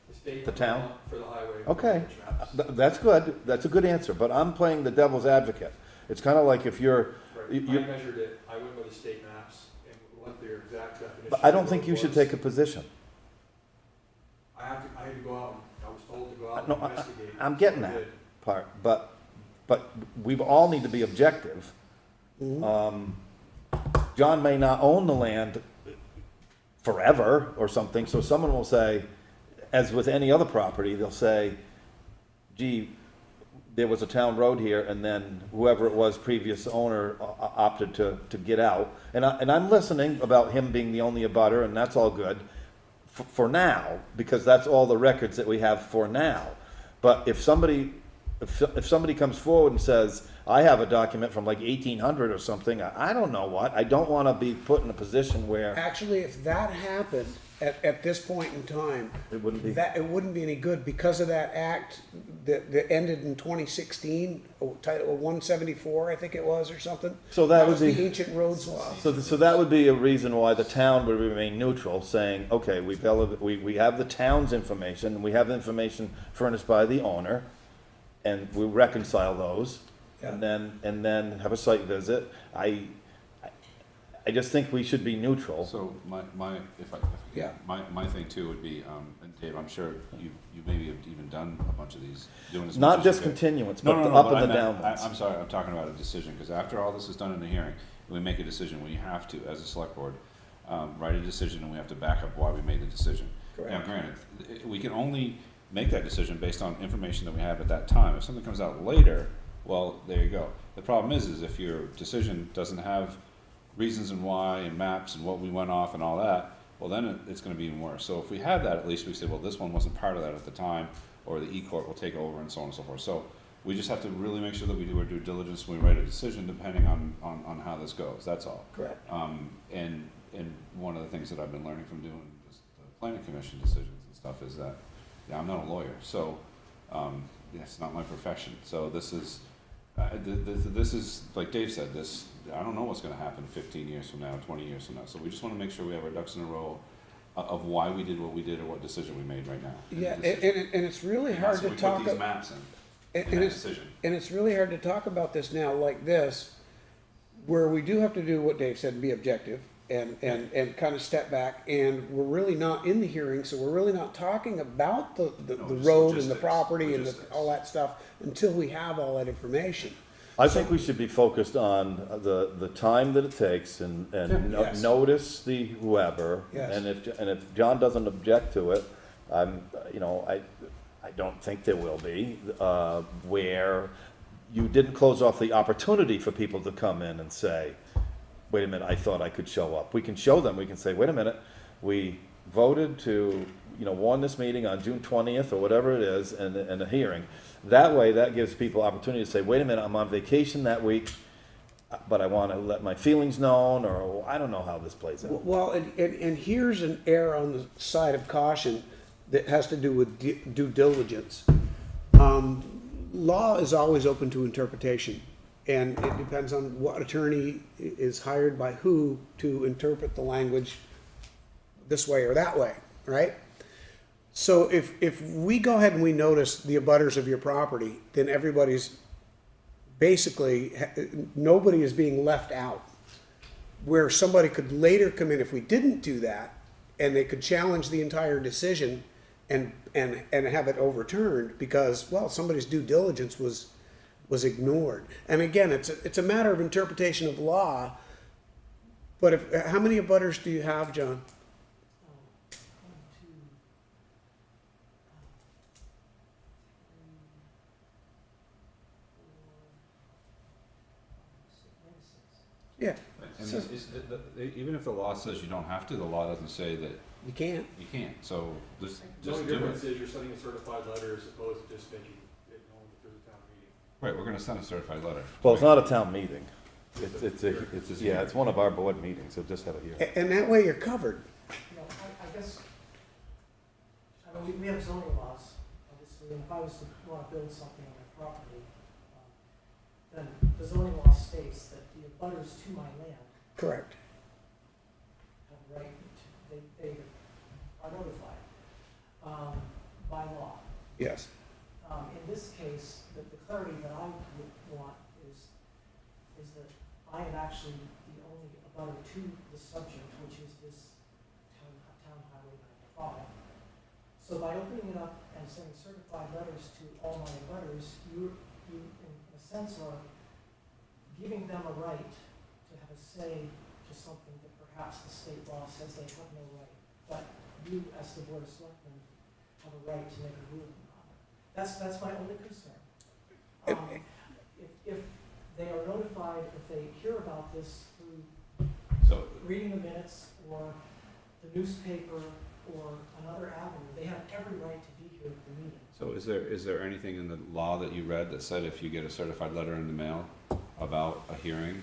The state. The town? For the highway. Okay, maps. that's good, that's a good answer, but I'm playing the devil's advocate. It's kinda like if you're, Right. you- I measured it, I went by the state maps and what their exact definition. but I don't of think road you should was. take a position. I had to go out, I was told to go out No, and investigate. I'm getting So I that did. part, but we all need to be objective. John may not own the land forever or something, so someone will say, as with any other property, they'll say, gee, there was a town road here, and then whoever it was, previous owner opted to get out. And I'm listening about him being the only abutter, and that's all good for now, because that's all the records that we have for now. But if somebody comes forward and says, I have a document from like 1800 or something, I don't know what, I don't want to be put in a position where, Actually, if that happened, at this point in time, It wouldn't be. that, it wouldn't be any good because of that act that ended in 2016, Title 174, I think it was, or something. So that would was the be- ancient roads law. So that would be a reason why the town would remain neutral, saying, okay, we have the town's information, and we have the information furnished by the owner, and we reconcile those, and then have a site visit. I just think we should be neutral. So if I Yeah. my thing too would be, and Dave, I'm sure you maybe have even done a bunch of these, doing as much Not as you just could. continuance, No, but no, the no, up but and the I down meant- ones. I'm sorry, I'm talking about a decision, because after all this is done in the hearing, we make a decision, we have to, as a select board, write a decision, and we have to back up why we made the decision. Now, Correct. granted, we can only make that decision based on information that we have at that time. If something comes out later, well, there you go. The problem is if your decision doesn't have reasons and why, and maps, and what we went off, and all that, well, then it's gonna be even worse. So if we had that, at least we say, well, this one wasn't part of that at the time, or the E-Court will take over, and so on and so forth. So we just have to really make sure that we do our due diligence when we write a decision, depending on how this goes, that's all. Correct. And one of the things that I've been learning from doing just the planning commission decisions and stuff is that, yeah, I'm not a lawyer, so, it's not my profession. So this is, this is, like Dave said, I don't know what's gonna happen 15 years from now, 20 years from now. So we just wanna make sure we have our ducks in a row of why we did what we did, or what decision we made right now. Yeah, and it's really And hard that's to what we talk. put these maps in And that it's, decision. and it's really hard to talk about this now like this, where we do have to do what Dave said, be objective and kind of step back, and we're really not in the hearing, so we're really not talking about the No, just road and the logistics, property and logistics. all that stuff until we have all that information. I think we should be focused on the time that it takes and Yes. notice the whoever. Yes. And if John doesn't object to it, I don't think there will be, where you didn't close off the opportunity for people to come in and say, wait a minute, I thought I could show up. We can show them, we can say, wait a minute, we voted to, warn this meeting on June 20th or whatever it is, and a hearing. That way, that gives people opportunity to say, wait a minute, I'm on vacation that week, but I want to let my feelings known, or I don't know how this plays out. Well, and here's an error on the side of caution that has to do with due diligence. Law is always open to interpretation, and it depends on what attorney is hired by who to interpret the language this way or that way, right? So if we go ahead and we notice the abutters of your property, then everybody's basically, nobody is being left out. Where somebody could later come in if we didn't do that, and they could challenge the entire decision and have it overturned because, well, somebody's due diligence was ignored. And again, it's a matter of interpretation of law. But how many abutters do you have, John? 1, 2, 3, 4, 5, 6, maybe 6. Yeah, I mean, even if the law says you don't have to, the law doesn't say that you can't. you can't. So just The only do difference it. is you're sending a certified letter as opposed to just making it known that there's a town meeting. Right, we're gonna send a certified letter. Well, it's not a town meeting. It's It's a yeah, it's one of our board meetings, so just have a hearing. And that way you're covered. I guess, we have zoning laws, obviously, and if I was to want to build something on my property, then the zoning law states that the abutters to my land Correct. have the right to, they are notified, by law. Yes. In this case, the clarity that I would want is that I am actually the only abutter to the subject, which is this town highway 95. So by opening it up and sending certified letters to all my abutters, you in a sense are giving them a right to have a say to something that perhaps the state law says they have no right. But you, as the Board of Selectmen, have a right to make a ruling on it. That's my only concern. If they are notified, if they hear about this through So reading the minutes or the newspaper or another avenue, they have every right to be here at the meeting. So is there anything in the law that you read that said if you get a certified letter in the mail about a hearing,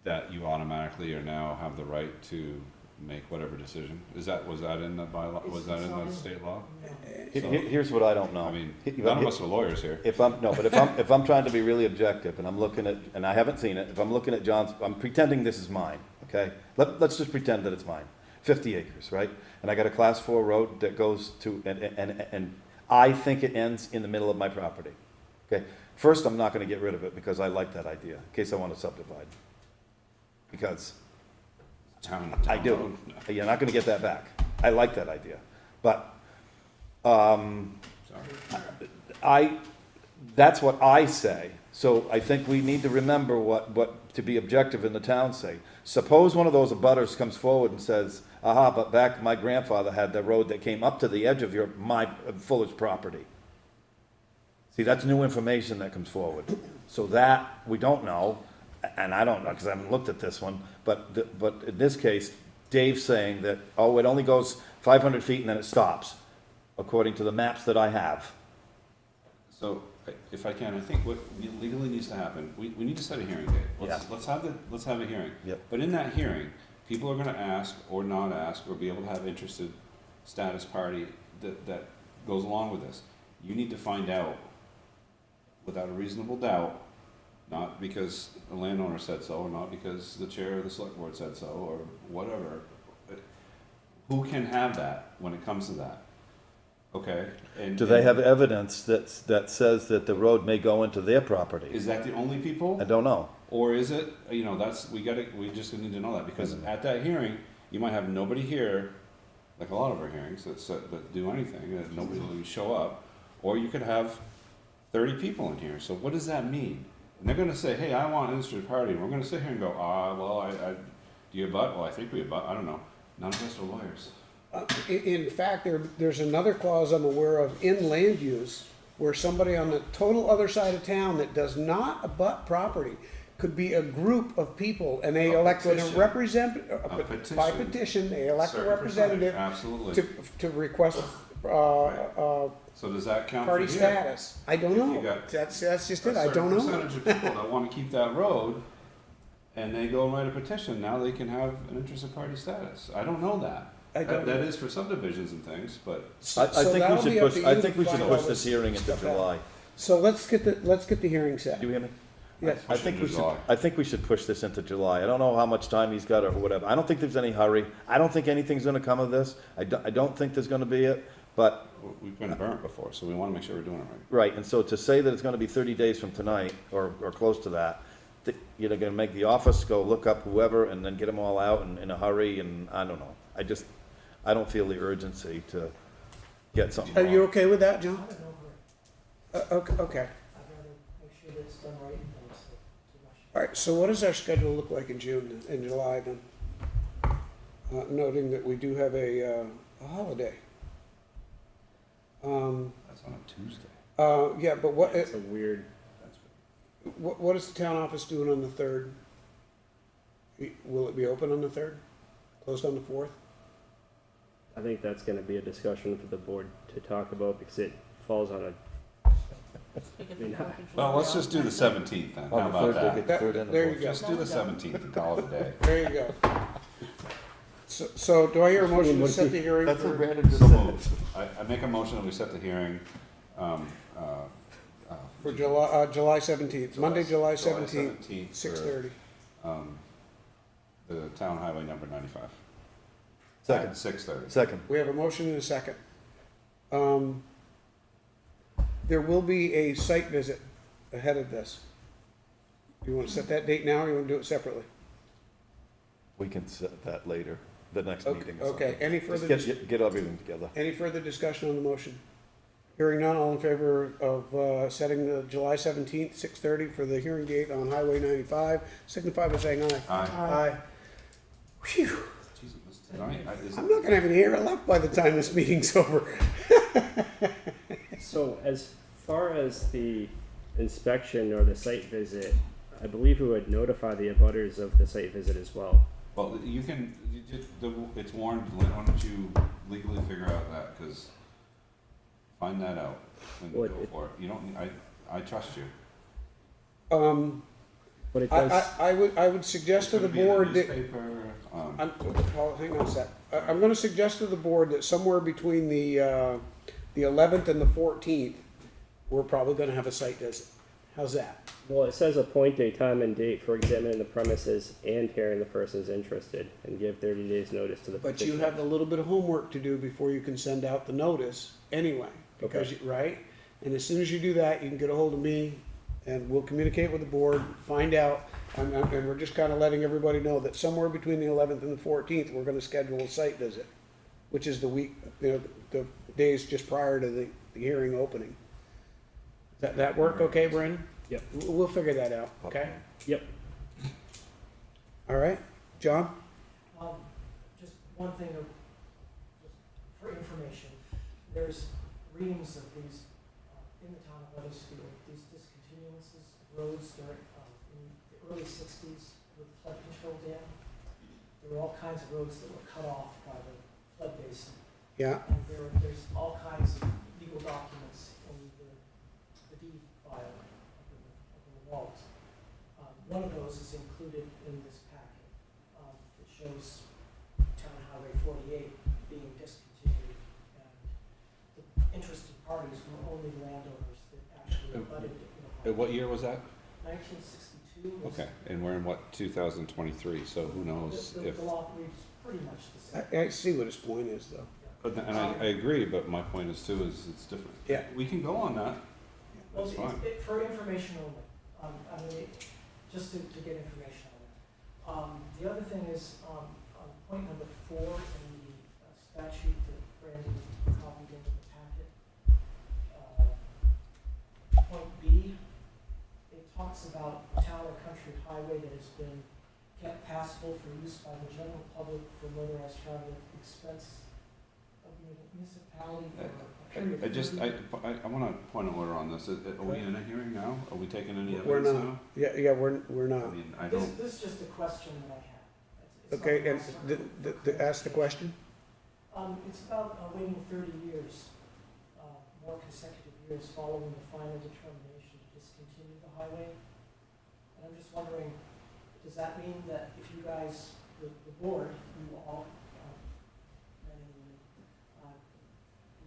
that you automatically now have the right to make whatever decision. Was that in the bylaw, was that in the state law? Here's what I don't know. I mean, none of us are lawyers here. If I'm trying to be really objective, and I'm looking at, and I haven't seen it, if I'm looking at John's, I'm pretending this is mine, okay? Let's just pretend that it's mine. 50 acres, right? And I got a class 4 road that goes to, and I think it ends in the middle of my property, okay? First, I'm not gonna get rid of it because I like that idea, in case I wanna subdivide. Because I do. road. You're not gonna get that back. I like that idea. But, Sorry. that's what I say. So I think we need to remember what, to be objective in the town say. Suppose one of those abutters comes forward and says, aha, but back my grandfather had the road that came up to the edge of my Fuller's property. See, that's new information that comes forward. So that, we don't know, and I don't know, because I haven't looked at this one, but in this case, Dave's saying that, oh, it only goes 500 feet and then it stops, according to the maps that I have. So, if I can, I think what legally needs to happen, we need to set a hearing date. Let's have a hearing. Yep. But in that hearing, people are gonna ask or not ask or be able to have interested status party that goes along with this. You need to find out, without a reasonable doubt, not because a landowner said so, or not because the chair of the select board said so, or whatever, but who can have that when it comes to that? Okay? Do they have evidence that says that the road may go into their property? Is that the only people? I don't know. Or is it, we just need to know that, because at that hearing, you might have nobody here, like a lot of our hearings, that do anything, that nobody will show up, or you could have 30 people in here, so what does that mean? And they're gonna say, hey, I want an interested party, and we're gonna sit here and go, do you abut? Well, I think we abut, I don't know, none of us are lawyers. In fact, there's another clause I'm aware of in land use where somebody on the total other side of town that does not abut property could be a group of people, and they elect a petition. by petition, they elect a Certain representative percentage, absolutely. to request So does that count for party here? status. I don't If you know. got That's just A it. I don't certain know. percentage of people that wanna keep that road, and they go and write a petition, now they can have an interested party status. I don't know that. I don't That know. is for subdivisions and things, but So I think that'll we be should up push, to I you think to we should find push all this this hearing into stuff out. July. So let's get the hearing set. Do you hear me? Yes. I think we should, July. I think we should push this into July. I don't know how much time he's got or whatever. I don't think there's any hurry. I don't think anything's gonna come of this. I don't think there's gonna be it, but, we've been burnt before, so we wanna make sure we're doing it right. right, and so to say that it's gonna be 30 days from tonight, or close to that, you're gonna make the office go look up whoever and then get them all out in a hurry, and I don't know. I don't feel the urgency to get something Are you wrong. okay with that, John? I don't know, Okay. I'd rather make sure that it's done right and things, so too much. All right, so what does our schedule look like in June, in July then? Noting that we do have a holiday. That's on a Tuesday. Yeah, but what, It's a weird, what is the town office doing on the 3rd? Will it be open on the 3rd? Closed on the 4th? I think that's gonna be a discussion for the board to talk about, because it falls on a, Well, let's just do the 17th then, how On the about third, we'll that? get the third and the There you fourth. go. Just do the 17th and call it a day. There you go. So do I hear a motion to set the hearing That's what for, Brandon just So said. moved. I make a motion that we set the hearing, for July 17th, Monday, July 17th, 17th 6:30? for, the town highway number 95. Second. At 6:30. Second. We have a motion and a second. There will be a site visit ahead of this. Do you want to set that date now, or you want to do it separately? We can set that later, the next Okay, meeting or okay. something. Any Just further, get everything together. any further discussion on the motion? Hearing none, all in favor of setting the July 17th, 6:30 for the hearing date on Highway 95, signify by saying aye. Aye. Aye. Phew, Jeez, it was tonight. I'm not gonna have any hair left by the time this meeting's over. so as far as the inspection or the site visit, I believe we would notify the abutters of the site visit as well. Well, it's warned, why don't you legally figure out that, because find that out and Well, go for it. You don't, I trust you. But it does, I would suggest to the It's gonna be in board that, newspaper, hang on a sec. I'm gonna suggest to the board that somewhere between the 11th and the 14th, we're probably gonna have a site visit. How's that? well, it says appoint a time and date for examining the premises and hearing the persons interested, and give 30 days notice to the But you petitioner. have a little bit of homework to do before you can send out the notice anyway, because, right? And as soon as you do that, you can get a hold of me, and we'll communicate with the board, find out, and we're just kinda letting everybody know that somewhere between the 11th and the 14th, we're gonna schedule a site visit, which is the week, the days just prior to the hearing opening. That work okay, Brandon? Yep. We'll figure that out, okay? Yep. All right, John? Just one thing of, just for information, there's reams of these, in the town of Weathersfield, these discontinuances of roads during, in the early sixties with the flood control dam. There were all kinds of roads that were cut off by the flood basin. Yeah, And there's all kinds of legal documents in the deed file up in the walls. One of those is included in this packet. It shows Town Highway 48 being discontinued, and the interested parties were only landowners that actually abutted it. what year was that? 1962 was. Okay, and we're in what, 2023, so who knows if, The law reads pretty much the same. I see what his point is, though. and I agree, but my point is too, is it's different. Yeah. We can go on that, Well, that's fine. for information only, I mean, just to get information on it. The other thing is, on point number 4 in the statute that Brandon copied into the packet, point B, it talks about a town or country highway that has been kept passable for use by the general public for motorized travel at the expense of the municipality for a period I of just, 30 I wanna point of order on this, are we in a hearing now? Are we taking any We're evidence not. now? Yeah, we're I not. mean, I This, don't, this is just a question that I had. It's Okay, not and also- ask the question? It's about waiting 30 years, more consecutive years following the final determination to discontinue the highway. And I'm just wondering, does that mean that if you guys, the board, you all, men and women,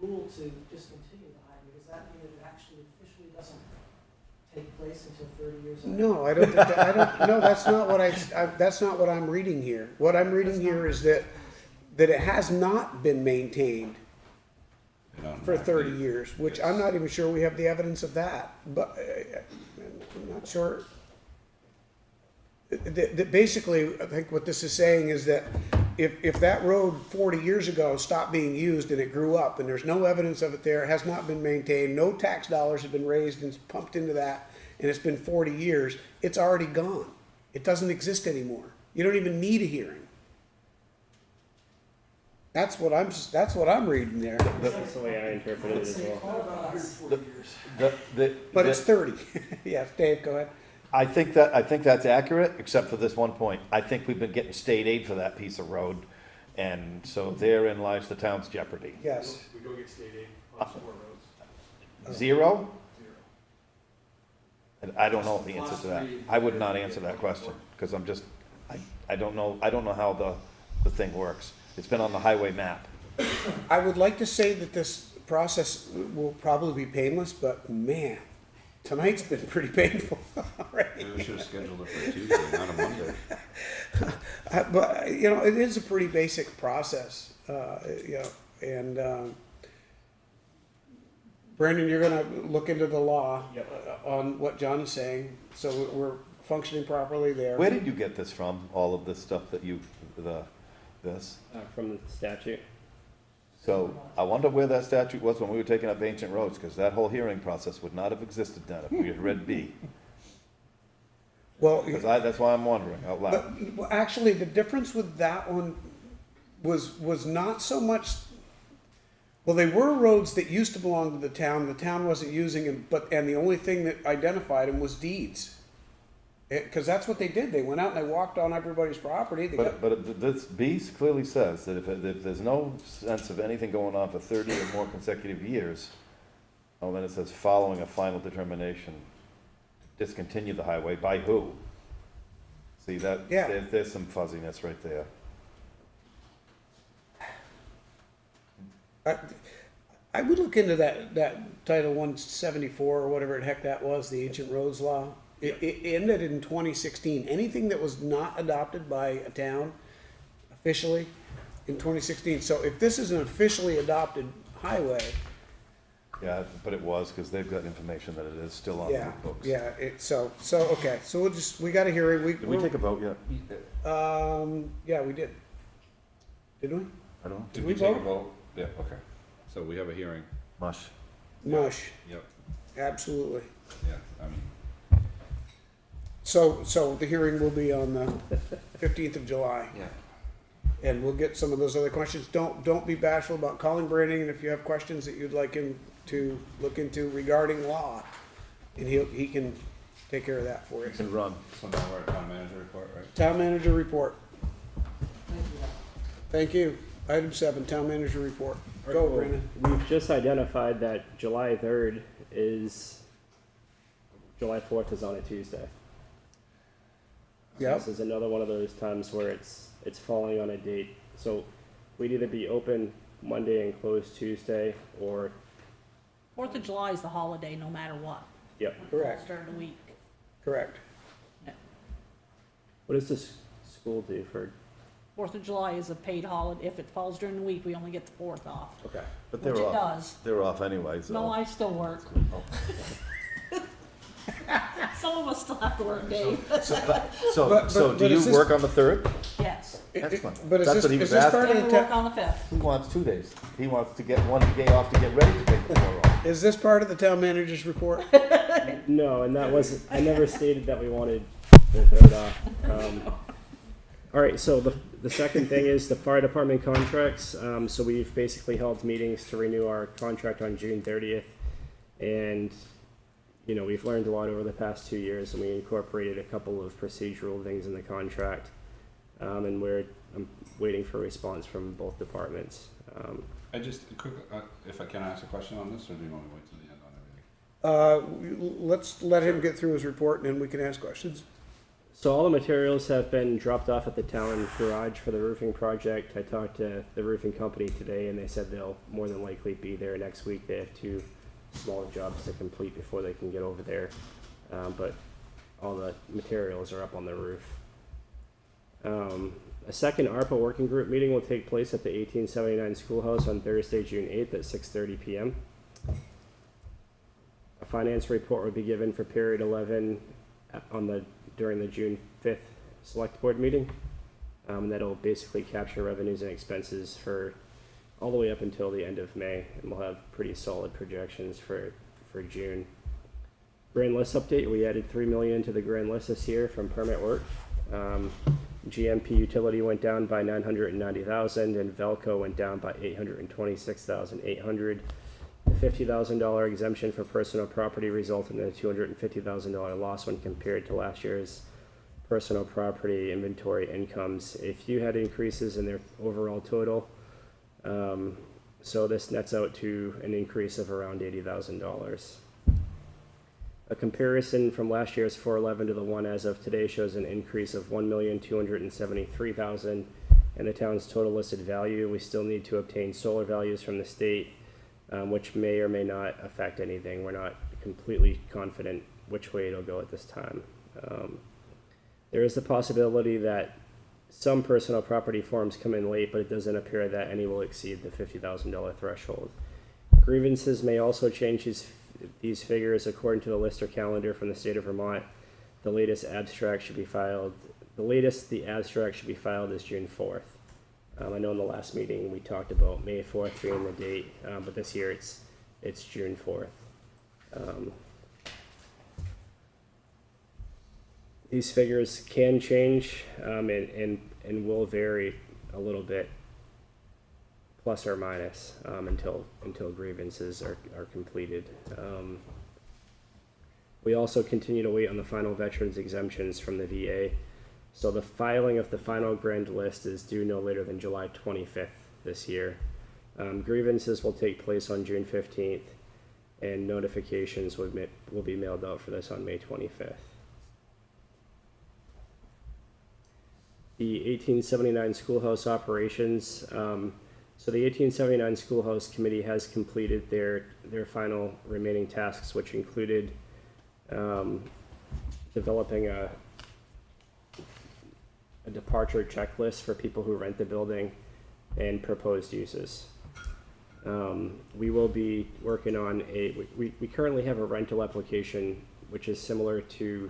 rule to discontinue the highway, does that mean that it actually officially doesn't take place until 30 years after? No, I don't think that, no, that's not what that's not what I'm reading here. What I'm reading here is that it has not been maintained you know, for 30 years, which I'm not even sure we have the evidence of that, but I'm not sure. Basically, I think what this is saying is that if that road 40 years ago stopped being used and it grew up and there's no evidence of it there, it has not been maintained, no tax dollars have been raised and pumped into that, and it's been 40 years, it's already gone. It doesn't exist anymore. You don't even need a hearing. That's what I'm reading there. That's the way I interpret it as well. But it's 30. Yes, Dave, go ahead. I think that's accurate, except for this one point. I think we've been getting state aid for that piece of road, and so therein lies the town's jeopardy. Yes. We go get state aid on some more roads. 0? Zero. And I don't know the answer to that. I would not answer that question, because I don't know how the thing works. It's been on the highway map. I would like to say that this process will probably be painless, but man, tonight's been pretty painful already. maybe we should have scheduled it for Tuesday, not a Monday. But, it is a pretty basic process, and, Brandon, you're gonna look into the law on what John is saying, so we're functioning properly there. Where did you get this from, all of this stuff that this? From the statute. So I wonder where that statute was when we were taking up ancient roads, because that whole hearing process would not have existed then if we had read B. Well, 'Cause that's why I'm wondering out loud. But actually, the difference with that one was not so much. Well, they were roads that used to belong to the town wasn't using them, and the only thing that identified them was deeds. Because that's what they did. They went out and they walked on everybody's property. But this B clearly says that if there's no sense of anything going on for 30 or more consecutive years, then it says following a final determination, discontinue the highway by who? See, that, Yeah. there's some fuzziness right there. I would look into that Title 174 or whatever the heck that was, the Ancient Roads Law. It ended in 2016. Anything that was not adopted by a town officially in 2016. So if this is an officially adopted highway, Yeah, but it was, because they've got information that it is still on the yeah, books. yeah. Okay. So we got a hearing. Did we take a vote yet? Yeah, we did. Didn't we? I don't know. Did we we take a vote? vote? Yeah, okay. So we have a hearing. Mush. Mush. Yep, Absolutely. yeah, I mean, So the hearing will be on the 15th of July. yeah. And we'll get some of those other questions. Don't be bashful about calling Brandon, and if you have questions that you'd like him to look into regarding law, and he can take care of that for you. You can run. So now we're at town manager report, right? Town manager report. Thank you. Thank you. Item 7, town manager report. Go, Well, Brandon. We've just identified that July 3rd July 4th is on a Tuesday. Yep. This is another one of those times where it's falling on a date. So we'd either be open Monday and closed Tuesday, or, 4th of July is the holiday, no matter what. yep. Correct. During the week. Correct. What does this school do for, 4th of July is a paid holiday. If it falls during the week, we only get the 4th off. okay. But Which they're it off. does. They're off anyway, so. No, I still work. Oh. Some of us still have to work, Dave. So do but you is this- work on the 3rd? Yes. Excellent. But is That's this, what he is was this asking. part of And the we work town, on the 5th. He wants 2 days. He wants to get 1 day off to get ready to take the 4 off. is this part of the town manager's report? No, and that wasn't, I never stated that we wanted the 3rd off. All right, so the second thing is the fire department contracts. So we've basically held meetings to renew our contract on June 30th. And, you know, we've learned a lot over the past 2 years, and we incorporated a couple of procedural things in the contract. And I'm waiting for a response from both departments. I just, quick, if I can ask a question on this, or do you want to wait till the end on everything? Let's let him get through his report, and then we can ask questions. So all the materials have been dropped off at the town garage for the roofing project. I talked to the roofing company today, and they said they'll more than likely be there next week. They have 2 small jobs to complete before they can get over there. But all the materials are up on the roof. A second ARPA working group meeting will take place at the 1879 Schoolhouse on Thursday, June 8th at 6:30 p.m. A finance report will be given for period 11 during the June 5th select board meeting. That'll basically capture revenues and expenses for all the way up until the end of May, and we'll have pretty solid projections for June. Grand list update, we added $3 million to the grand list this year from permit work. GMP utility went down by $990,000, and Velco went down by $826,800. The $50,000 exemption for personal property resulted in a $250,000 loss when compared to last year's personal property inventory incomes. A few had increases in their overall total, so this nets out to an increase of around $80,000. A comparison from last year's 411 to the one as of today shows an increase of $1,273,000 in the town's total listed value. We still need to obtain solar values from the state, which may or may not affect anything. We're not completely confident which way it'll go at this time. There is the possibility that some personal property forms come in late, but it doesn't appear that any will exceed the $50,000 threshold. Grievances may also change these figures according to the Lister calendar from the state of Vermont. The latest the abstract should be filed is June 4th. I know in the last meeting we talked about May 4th being the date, but this year it's June 4th. These figures can change and will vary a little bit, plus or minus, until grievances are completed. We also continue to wait on the final veterans exemptions from the VA. So the filing of the final grand list is due no later than July 25th this year. Grievances will take place on June 15th, and notifications will be mailed out for this on May 25th. the 1879 schoolhouse operations. So the 1879 Schoolhouse Committee has completed their final remaining tasks, which included developing a departure checklist for people who rent the building and proposed uses. We will be working on we currently have a rental application which is similar to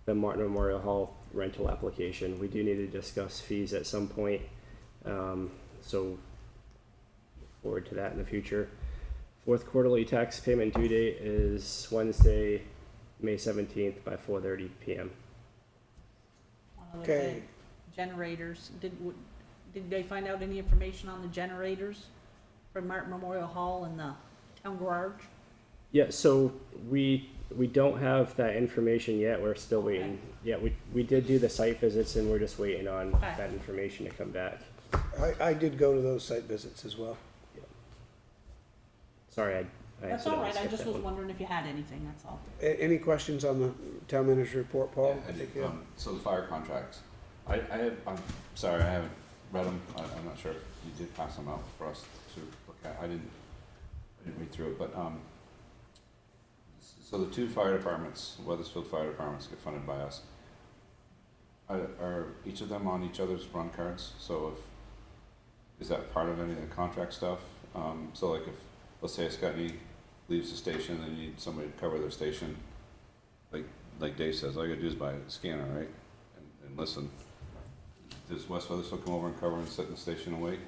the Martin Memorial Hall rental application. We do need to discuss fees at some point, so look forward to that in the future. Fourth quarterly tax payment due date is Wednesday, May 17th by 4:30 p.m. One other Okay. thing, generators, did they find out any information on the generators for Martin Memorial Hall and the town garage? Yeah, so we don't have that information yet. We're still waiting. Yeah, we did do the site visits and we're just waiting on Okay. that information to come back. I did go to those site visits as well. Sorry, I That's all accidentally right, I skipped just that was one. wondering if you had anything, that's all. Any questions on the town manager report, Paul? Yeah, I think did. you have. So the fire contracts, I'm sorry, I haven't read them, I'm not sure if you did pass them out for us to look at, I didn't read through it, but, so the two fire departments, Weathersfield Fire Departments get funded by us. Are each of them on each other's run cards? So is that part of any of the contract stuff? So like if, let's say a Scotty leaves the station and they need somebody to cover their station, like Dave says, all you gotta do is buy a scanner, right? And listen. Does West Weathersfield come over and cover and sit in the station and wait?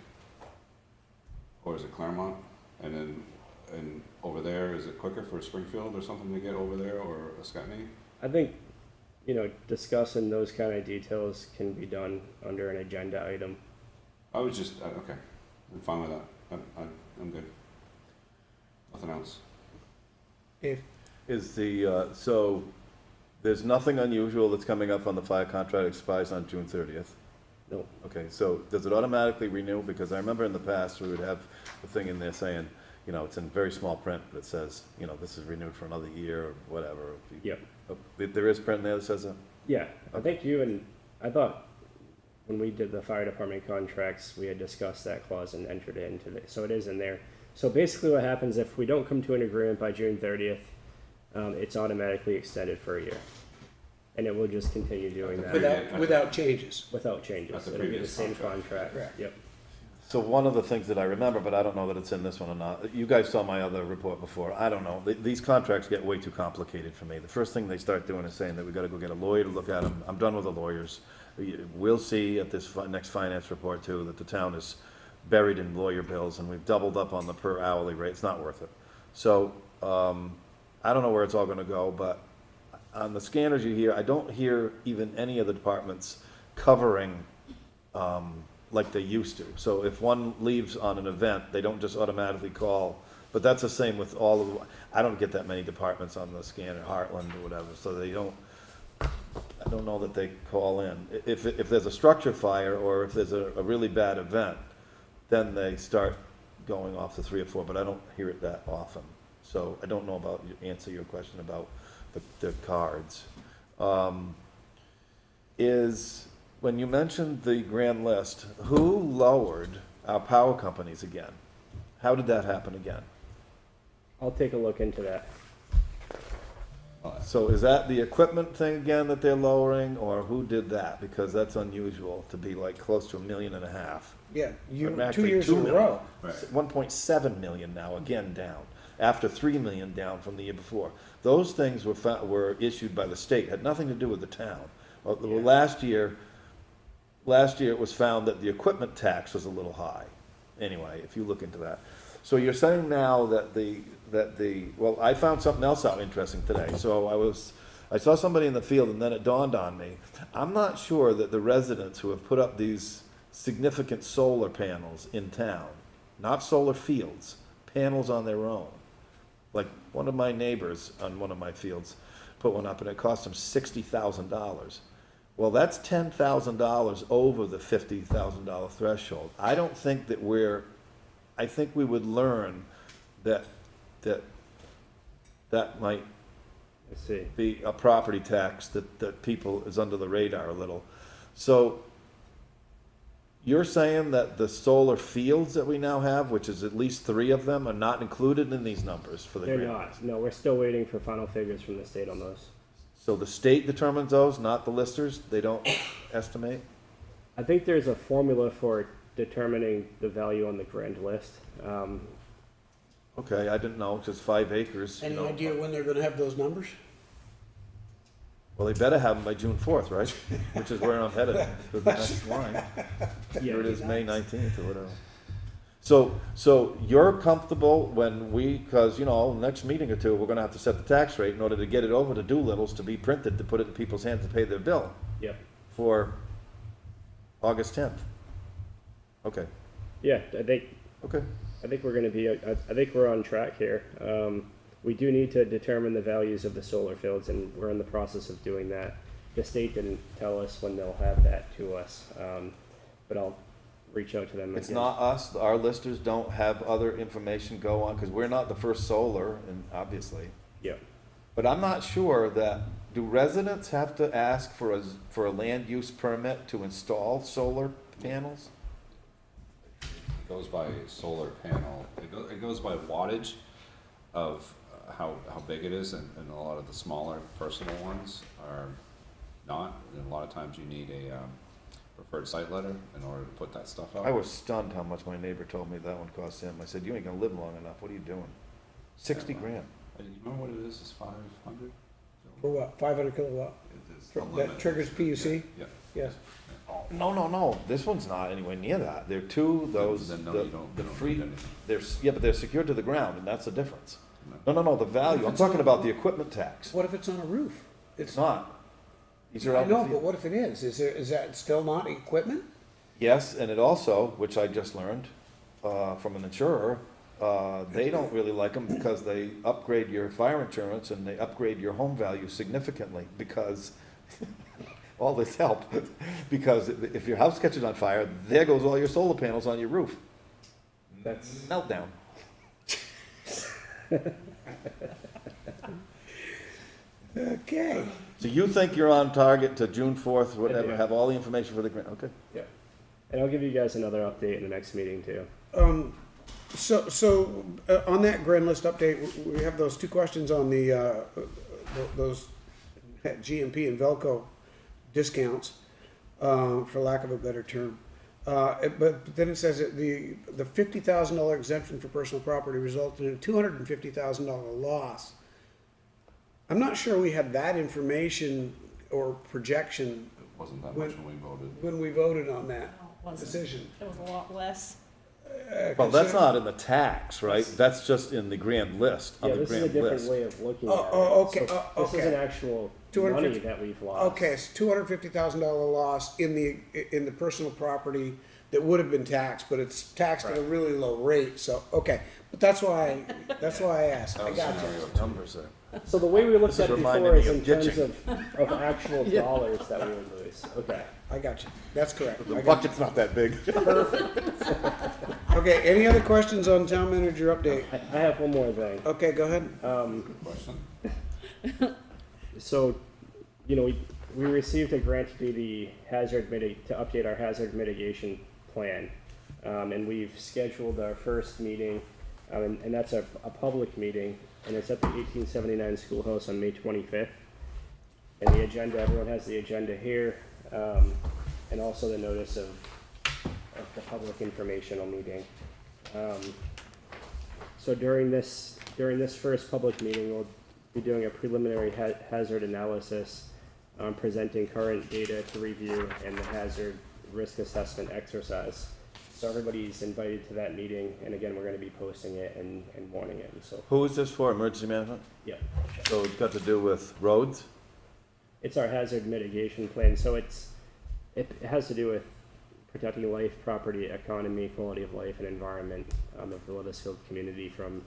Or is it Claremont? And then, and over there, is it quicker for Springfield or something to get over there, or a Scotty? I think, discussing those kind of details can be done under an agenda item. I was just, okay, I'm fine with that. I'm good. Nothing else. Dave? Is so there's nothing unusual that's coming up on the fire contract expires on June 30th? No. Okay, so does it automatically renew? Because I remember in the past, we would have the thing in there saying, it's in very small print, but it says, this is renewed for another year or whatever. Yep. There is print there that says that? Yeah, I think I thought when we did the fire department contracts, we had discussed that clause and entered it into it, so it is in there. So basically what happens if we don't come to an agreement by June 30th, it's automatically extended for a year. And it will just continue doing that Without changes. without changes. That's the It'll be the previous same contract. contract. Correct. Yep. So one of the things that I remember, but I don't know that it's in this one or not, you guys saw my other report before, I don't know, these contracts get way too complicated for me. The first thing they start doing is saying that we gotta go get a lawyer to look at them. I'm done with the lawyers. We'll see at this next finance report too, that the town is buried in lawyer bills and we've doubled up on the per hourly rate. It's not worth it. So, I don't know where it's all gonna go, but on the scanners you hear, I don't hear even any of the departments covering, like they used to. So if one leaves on an event, they don't just automatically call, but that's the same with all of, I don't get that many departments on the scanner, Heartland or whatever, so they don't, I don't know that they call in. If there's a structure fire or if there's a really bad event, then they start going off the 3 or 4, but I don't hear it that often. So I don't know about, answer your question about the cards. When you mentioned the grand list, who lowered our power companies again? How did that happen again? I'll take a look into that. So is that the equipment thing again that they're lowering, or who did that? Because that's unusual to be like close to $1.5 million. Yeah, Or 2 actually years 2 in a million. row. Right. 1.7 million now, again down, after 3 million down from the year before. Those things were issued by the state, had nothing to do with the town. Well, last year it was found that the equipment tax was a little high. Anyway, if you look into that. So you're saying now that well, I found something else out interesting today. So I saw somebody in the field and then it dawned on me. I'm not sure that the residents who have put up these significant solar panels in town, not solar fields, panels on their own. Like one of my neighbors on one of my fields put one up and it cost him $60,000. Well, that's $10,000 over the $50,000 threshold. I don't think that I think we would learn that might I see. be a property tax that people is under the radar a little. So You're saying that the solar fields that we now have, which is at least 3 of them, are not included in these numbers for the They're grant? not. No, we're still waiting for final figures from the state on those. So the state determines those, not the listers? They don't estimate? I think there's a formula for determining the value on the grand list. Okay, I didn't know, just 5 acres. you Any know. idea when they're gonna have those numbers? Well, they better have them by June 4th, right? Which is where I'm headed for the next line. Here it is, May 19th or whatever. So you're comfortable when because, next meeting or two, we're gonna have to set the tax rate in order to get it over to Doolittle's to be printed, to put it in people's hands to pay their bill Yep. for August 10th. Okay, Yeah, I think okay. we're going to be. I think we're on track here. We do need to determine the values of the solar fields, and we're in the process of doing that. The state didn't tell us when they'll have that to us, but I'll reach out to them. It's again. not us, our listers don't have other information go on, because we're not the first solar, and obviously. Yeah. But I'm not sure that, do residents have to ask for a land use permit to install solar panels? It goes by solar panel, it goes by wattage of how big it is, and a lot of the smaller personal ones are not, and a lot of times you need a preferred site letter in order to put that stuff out. I was stunned how much my neighbor told me that one cost him. I said, you ain't gonna live long enough, what are you doing? 60 grand. You remember what it is 500? For what, 500 kilowatt? It's For- the that limit. triggers PUC? Yeah. Yes. No, this one's not anywhere near that. They're those, Then no, the you don't- the you don't free, need anything. yeah, but they're secured to the ground, and that's the difference. No. No, the value, I'm talking about the equipment tax. What if it's on a roof? It's not. These are I out in the know, field. but what if it is? Is that still not equipment? Yes, and it also, which I just learned from an insurer, they don't really like them because they upgrade your fire insurance and they upgrade your home value significantly because all this help. Because if your house catches on fire, there goes all your solar panels on your roof. That's Meltdown. Okay. So you think you're on target to June 4th, whatever, do. have all the information for the grant, okay? yeah. And I'll give you guys another update in the next meeting too. So on that grand list update, we have those 2 questions on those GMP and Velco discounts, for lack of a better term. But then it says that the $50,000 exemption for personal property resulted in a $250,000 loss. I'm not sure we had that information or projection It wasn't that When- much when we voted. when we voted on that No, it wasn't. decision. It was a lot less. Well, that's not in the tax, right? That's just in the grand list, on Yeah, the this is a grand different list. way of looking Oh, at it. oh, okay, So oh, This is okay. an actual 250 money that we've lost. Okay, it's $250,000 loss in the personal property that would have been taxed, but it's taxed at a really low rate, so, okay. But that's why I asked, I got you. Numbers there. So the way we looked This at is it reminding before me is of in terms ditching. of actual dollars that we would lose. Okay. I got you, that's correct. The I got bucket's not that big. you. Okay, any other questions on town manager update? I have one more thing. Okay, go ahead. Good question. So, we received a grant to do the to update our hazard mitigation plan. And we've scheduled our first meeting, and that's a public meeting, and it's at the 1879 Schoolhouse on May 25th. And the agenda, everyone has the agenda here, and also the notice of the public informational meeting. So during this first public meeting, we'll be doing a preliminary hazard analysis, presenting current data to review, and the hazard risk assessment exercise. So everybody's invited to that meeting, and again, we're gonna be posting it and warning it and so forth. Who is this for, emergency management? Yeah. So it's got to do with roads? It's our hazard mitigation plan, so it has to do with protecting life, property, economy, quality of life, and environment of the Weathersfield community from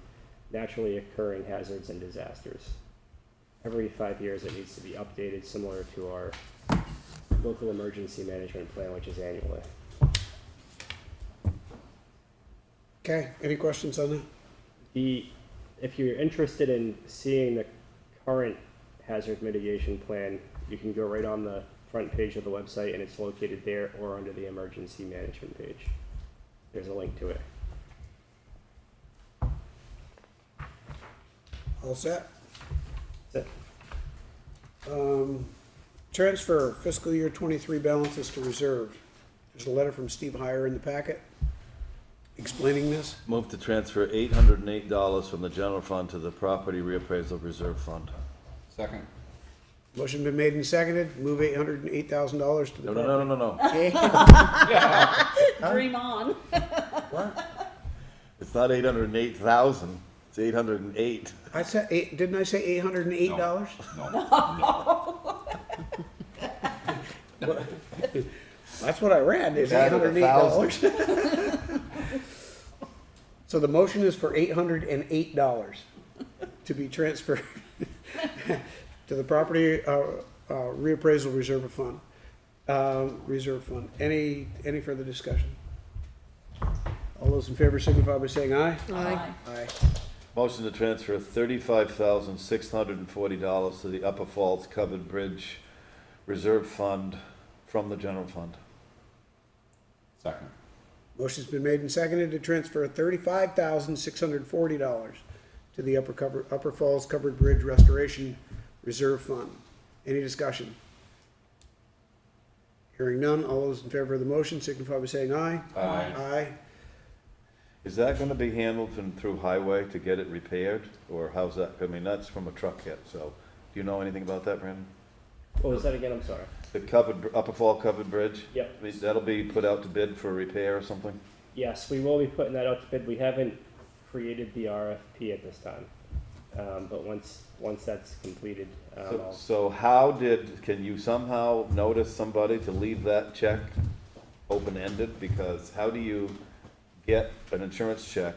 naturally occurring hazards and disasters. Every 5 years, it needs to be updated, similar to our local emergency management plan, which is annually. Okay, any questions on that? If you're interested in seeing the current hazard mitigation plan, you can go right on the front page of the website, and it's located there or under the emergency management page. There's a link to it. All set? That's it. Transfer fiscal year 23 balances to reserve. There's a letter from Steve Heyer in the packet explaining this. Move to transfer $808 from the general fund to the property reappraisal reserve fund. Second. Motion been made and seconded, move $808,000 to the. No. Dream on. It's not 808,000, it's 808. I said didn't I say $808? No. That's what I read, is Added $808. So the motion is for $808 to be transferred to the property reappraisal reserve fund. Any further discussion? All those in favor signify by saying aye. Aye. Aye. Motion to transfer $35,640 to the Upper Falls Covered Bridge Reserve Fund from the general fund. Second. Motion's been made and seconded to transfer $35,640 to the Upper Falls Covered Bridge Restoration Reserve Fund. Any discussion? Hearing none, all those in favor of the motion signify by saying aye. Aye. Aye. Is that gonna be handled through highway to get it repaired, or how's that? I mean, that's from a truck hit, so, do you know anything about that, Brandon? What was that again? I'm sorry. The Upper Fall Covered Bridge? Yep. I mean, that'll be put out to bid for repair or something? Yes, we will be putting that out to bid. We haven't created the RFP at this time. But once that's completed, So can you somehow notice somebody to leave that check open-ended? Because how do you get an insurance check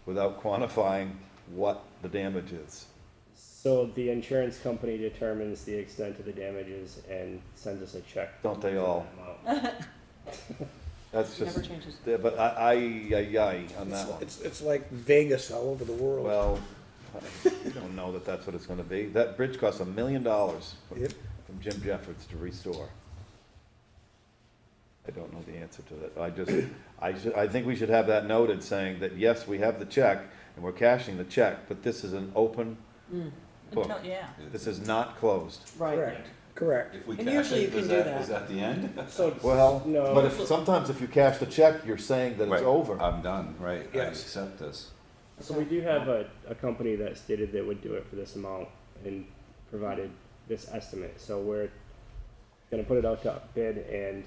without quantifying what the damage is? so the insurance company determines the extent of the damages and sends us a check. Don't they all? for that amount. That's Never just, changes. yeah, but on that one. It's like Vegas all over the world. Well, you don't know that that's what it's gonna be. That bridge costs $1 million Yep. from Jim Jeffords to restore. I don't know the answer to that. I think we should have that noted, saying that, yes, we have the check, and we're cashing the check, but this is an open book. Yeah. This is not closed. Right. Correct. If we And cash usually it, you is can do that, that. is that the end? So, Well, no. but sometimes if you cash the check, you're saying that it's Right. over. I'm done, right, I Yes. accept this. So we do have a company that stated they would do it for this amount and provided this estimate. So we're gonna put it out to bid and,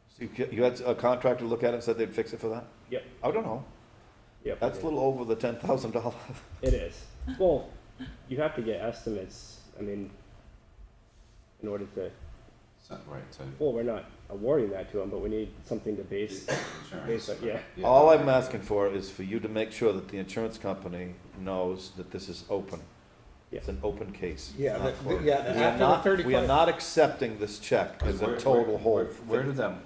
So you had a contractor look at it and said they'd fix it for that? yep, I don't know. yep. That's a little over the $10,000. It is. Well, you have to get estimates, I mean, in order to, Right, so. well, we're not awarding that to them, but we need something to base Insurance. it, yeah. All I'm asking for is for you to make sure that the insurance company knows that this is open. It's an open case. Yeah, Not closed. yeah, We are after the not, 35. we are not accepting this check as a Where- total where- hold.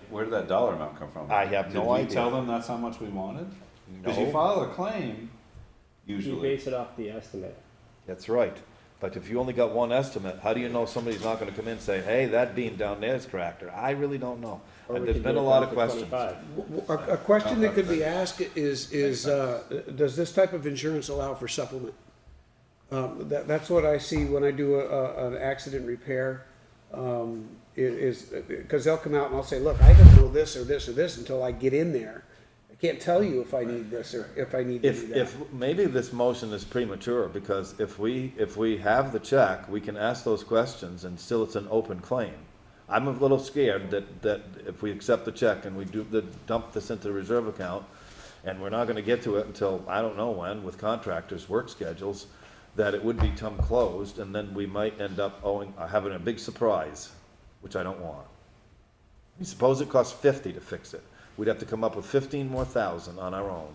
Where did that dollar amount come from? I have no Did we idea. tell them that's how much we wanted? Because you No, file a claim, You usually. base it off the estimate. that's right. But if you only got one estimate, how do you know somebody's not gonna come in and say, hey, that beam down there is cracked? Or I really don't know. Or And we there's could been do a it lot down of to questions. 25. A question that could be asked is, does this type of insurance allow for supplement? That's what I see when I do an accident repair, because they'll come out and I'll say, look, I don't know this or this or this until I get in there. I can't tell you if I need this or if I need to do that. If, maybe this motion is premature, because if we have the check, we can ask those questions and still it's an open claim. I'm a little scared that if we accept the check and we dump this into the reserve account, and we're not gonna get to it until, I don't know when, with contractors' work schedules, that it would become closed, and then we might end up having a big surprise, which I don't want. Suppose it costs $50 to fix it. We'd have to come up with $15,000 more on our own,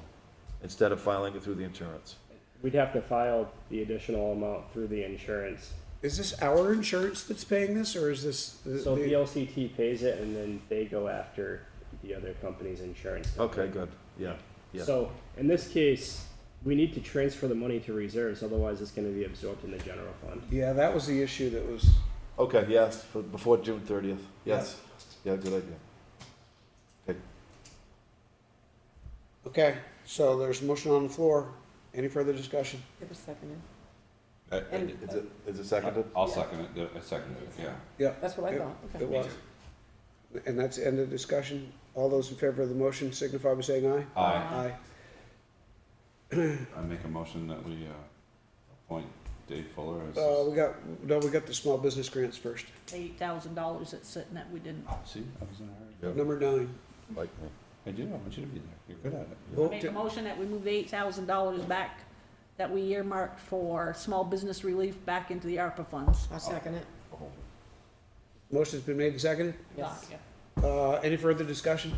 instead of filing it through the insurance. We'd have to file the additional amount through the insurance. Is this our insurance that's paying this, or is this? So VLCT pays it and then they go after the other company's insurance company. Okay, good, yeah, yeah. So in this case, we need to transfer the money to reserves, otherwise it's gonna be absorbed in the general fund. Yeah, that was the issue that was. Okay, yes, before June 30th, yes. Yeah, good idea. Okay. Okay, so there's a motion on the floor. Any further discussion? It was seconded. And Is it seconded? I'll second it, I second it, yeah. Yeah. That's what I thought, okay. It was. And that's the end of discussion. All those in favor of the motion signify by saying aye. Aye. Aye. I make a motion that we, appoint Dave Fuller as, We got the small business grants first. $8,000 that's sitting that we didn't. see, I was in a hurry. Yeah. Number 9. Like me. I do, I want you to be there, you're good at it. Vote Make a to- motion that we move the $8,000 back that we earmarked for small business relief back into the ARPA funds. I'll second it. Motion's been made and seconded. Yes. Yeah. Any further discussion?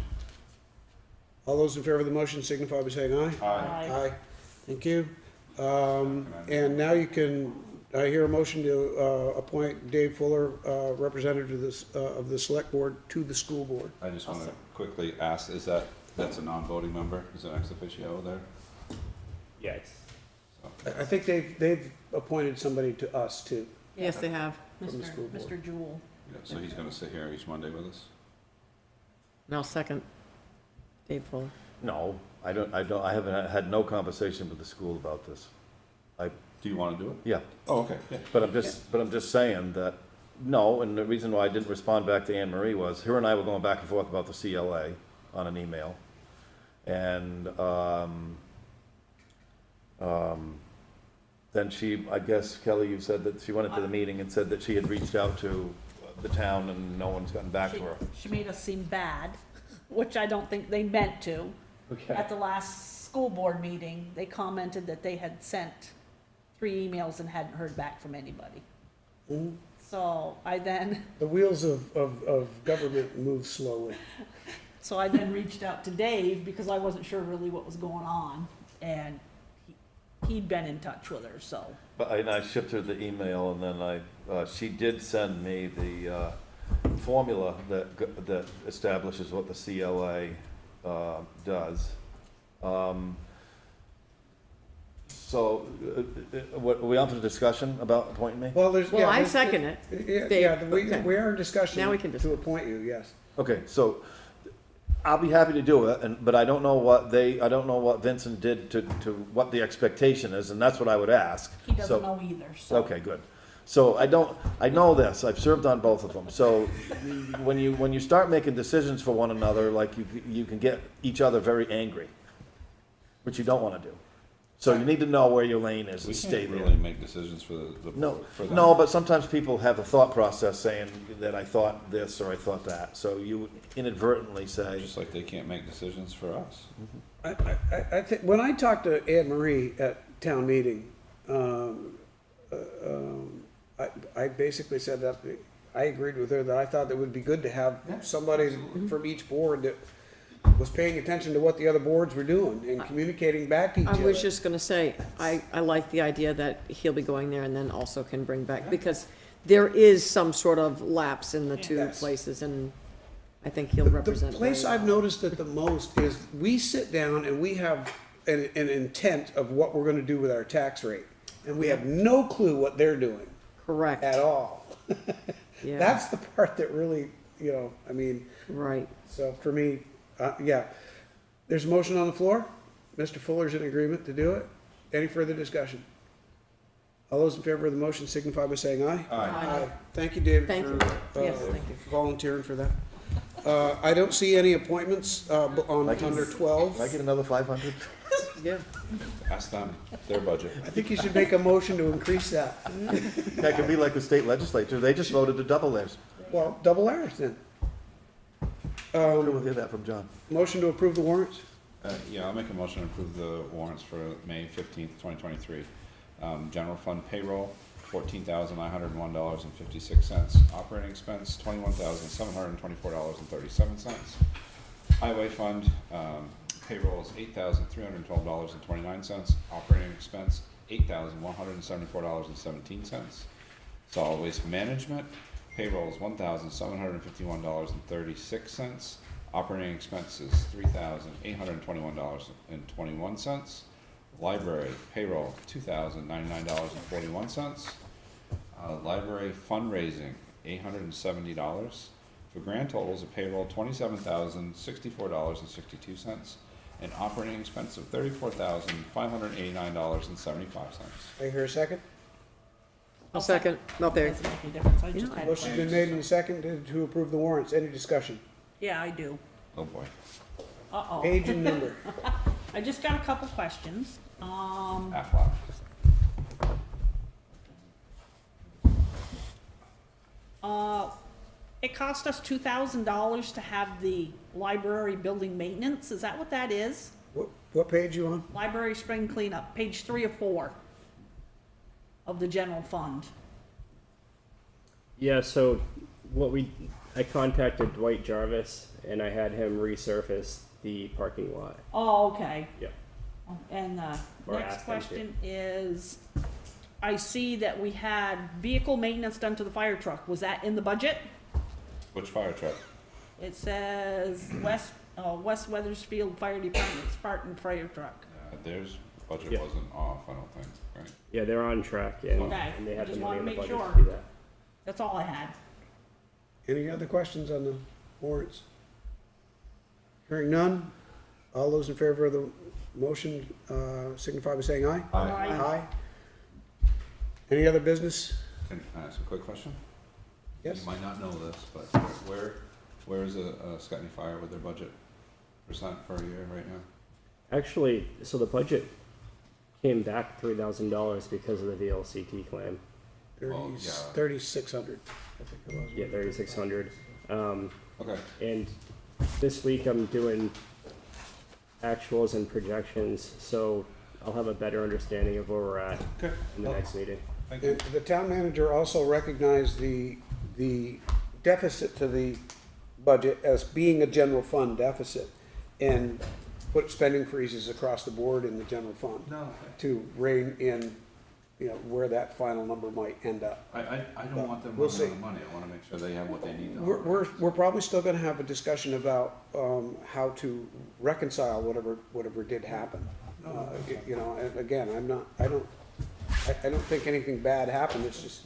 All those in favor of the motion signify by saying aye. Aye. Aye. Thank you. And now you can, I hear a motion to appoint Dave Fuller, representative to this, of the select board to the school board. I just wanna quickly ask, that's a non-voting member, is it ex officio there? Yes. I think they've appointed somebody to us too. Yes, they have. From the school board. Mr. Jewell. Yeah, so he's gonna sit here each Monday with us? And I'll second Dave Fuller. No, I haven't had no conversation with the school about this. Do you wanna do it? Yeah, Oh, okay, yeah. but I'm just saying that, no, and the reason why I didn't respond back to Anne Marie was, her and I were going back and forth about the CLA on an email. And, then she, I guess, Kelly, you said that she went into the meeting and said that she had reached out to the town and no one's gotten back to her. She made us seem bad, which I don't think they meant to. Okay. At the last school board meeting, they commented that they had sent 3 emails and hadn't heard back from anybody. Mhm. So I then The wheels of government move slowly. reached out to Dave because I wasn't sure really what was going on, and he'd been in touch with her, so. But I shipped her the email, and then she did send me the formula that establishes what the CLA does. So, what, are we on to the discussion about appointing me? Well, Well, I second it. Yeah, Dave, yeah, okay. we are in discussion. Now we can To appoint you, yes. Okay, so I'll be happy to do it, but I don't know what Vincent did to what the expectation is, and that's what I would ask. He doesn't So- know either, so. Okay, good. So I know this, I've served on both of them, so when you start making decisions for one another, like you can get each other very angry, which you don't wanna do. So you need to know where your lane is We and stay can't there. really make decisions for the No, for them. no, but sometimes people have a thought process saying that I thought this or I thought that, so you inadvertently say, Just like they can't make decisions for us. I think, when I talked to Anne Marie at town meeting, I basically said that I agreed with her that I thought it would be good to have somebody from each board that was paying attention to what the other boards were doing and communicating back to each I other. was just gonna say, I like the idea that he'll be going there and then also can bring back, because there is some sort of lapse in the two Yes. places, and I think he'll represent The very place I've well. noticed it the most is we sit down and we have an intent of what we're gonna do with our tax rate. And we have no clue what they're doing Correct, at all. yeah, That's the part that really, I mean, right. so for me, yeah. There's a motion on the floor. Mr. Fuller's in agreement to do it. Any further discussion? All those in favor of the motion signify by saying aye. Aye. Thank you, David, Thank you. for Yes, thank you. volunteering for that. I don't see any appointments on Like under Can I 12. get another 500? Yeah, Ask them, their budget. I think you should make a motion to increase that. That could be like the state legislature, they just voted to double theirs. Well, double ours then. We'll hear that from John. Motion to approve the warrants? Yeah, I'll make a motion to approve the warrants for May 15th, 2023. General fund payroll, $14,901.56. Operating expense, $21,724.37. Highway fund, payroll is $8,312.29. Operating expense, $8,174.17. Solid waste management, payroll is $1,751.36. Operating expenses, $3,821.21. Library payroll, $2,099.41. Library fundraising, $870, for grand totals of payroll $27,064.62, and operating expense of $34,589.75. I hear a second? I'll second. No, there. Doesn't make any difference, I just had a Motion's been question. made and seconded to approve the warrants. Any discussion? Yeah, I do. Oh, boy. Uh-oh. Page and number. I just got a couple questions. Aflac. It cost us $2,000 to have the library building maintenance. Is that what that is? What page you on? Library spring cleanup, page 3 of 4 of the general fund. Yeah, so I contacted Dwight Jarvis and I had him resurface the parking lot. Oh, okay. Yeah. And the Or next ask them to. question is, I see that we had vehicle maintenance done to the fire truck. Was that in the budget? Which fire truck? It says West Weathersfield Fire Department Spartan fire truck. Theirs budget Yeah. wasn't off, I don't think, right? Yeah, they're on track and, Okay, and they I have the just money wanted in to the make budget sure. to do that. That's all I had. Any other questions on the warrants? Hearing none, all those in favor of the motion signify by saying aye. Aye. Aye. Any other business? Can I ask a quick question? Yes? You might not know this, but where is Scotty Fire with their budget percent for a year right now? Actually, so the budget came back $3,000 because of the VLCT claim. Well, yeah. 3,600, I think it was. Yeah, 3,600. Okay, And this week I'm doing actuals and projections, so I'll have a better understanding of where we're at okay, in the next meeting. thank you. And the town manager also recognized the deficit to the budget as being a general fund deficit and put spending freezes across the board in the general fund No, to rein in, where that final number might end up. I don't want them We'll running out see. of money, I wanna make sure they have what they need. to We're probably still gonna have a discussion about, how to reconcile whatever did happen. And again, I don't think anything bad happened, it's just,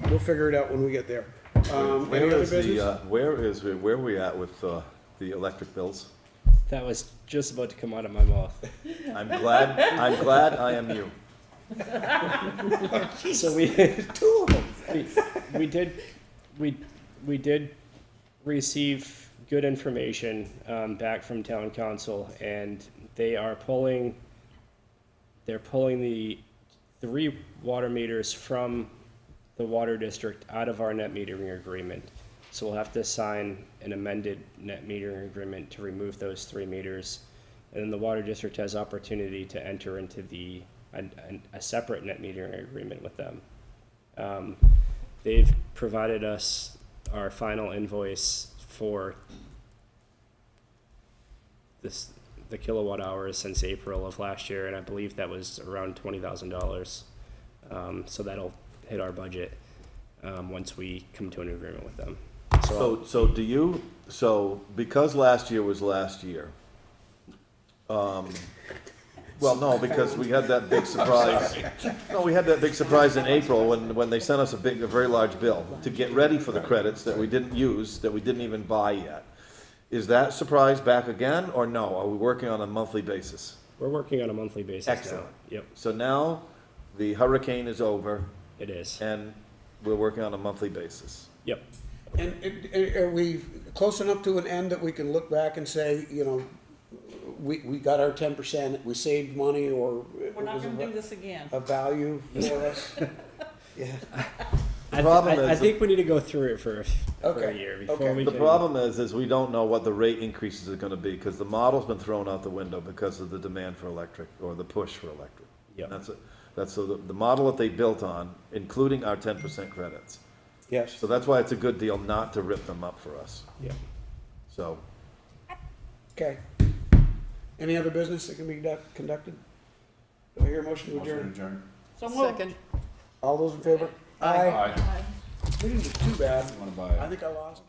we'll figure it out when we get there. Any other business? Where are we at with the electric bills? That was just about to come out of my mouth. I'm glad I am you. So we Two of them. we did receive good information back from town council, and they're pulling the 3 water meters from the water district out of our net metering agreement. So we'll have to sign an amended net metering agreement to remove those 3 meters, and then the water district has opportunity to enter into a separate net metering agreement with them. They've provided us our final invoice for the kilowatt hours since April of last year, and I believe that was around $20,000. So that'll hit our budget once we come to an agreement with them. So because last year was last year, well, no, because we had that big surprise. No, we had that big surprise in April when they sent us a very large bill to get ready for the credits that we didn't use, that we didn't even buy yet. Is that surprise back again, or no? Are we working on a monthly basis? We're working on a monthly basis Excellent. now. Yep, So now the hurricane is over it is. And we're working on a monthly basis. Yep. And are we close enough to an end that we can look back and say, we got our 10%, we saved money, or it We're not was gonna do this again. a value for us? Yeah. I think we need to go through it for a Okay, year before okay. we The can. problem is we don't know what the rate increases are gonna be, because the model's been thrown out the window because of the demand for electric, or the push for electric. Yep. That's the model that they built on, including our 10% credits. Yes. So that's why it's a good deal not to rip them up for us. Yep. So, Okay. Any other business that can be conducted? Do I hear a motion to Motion adjourn? adjourned. So moved. Second. All those in favor? Aye. We didn't do too bad. Wanna buy it? I think I lost.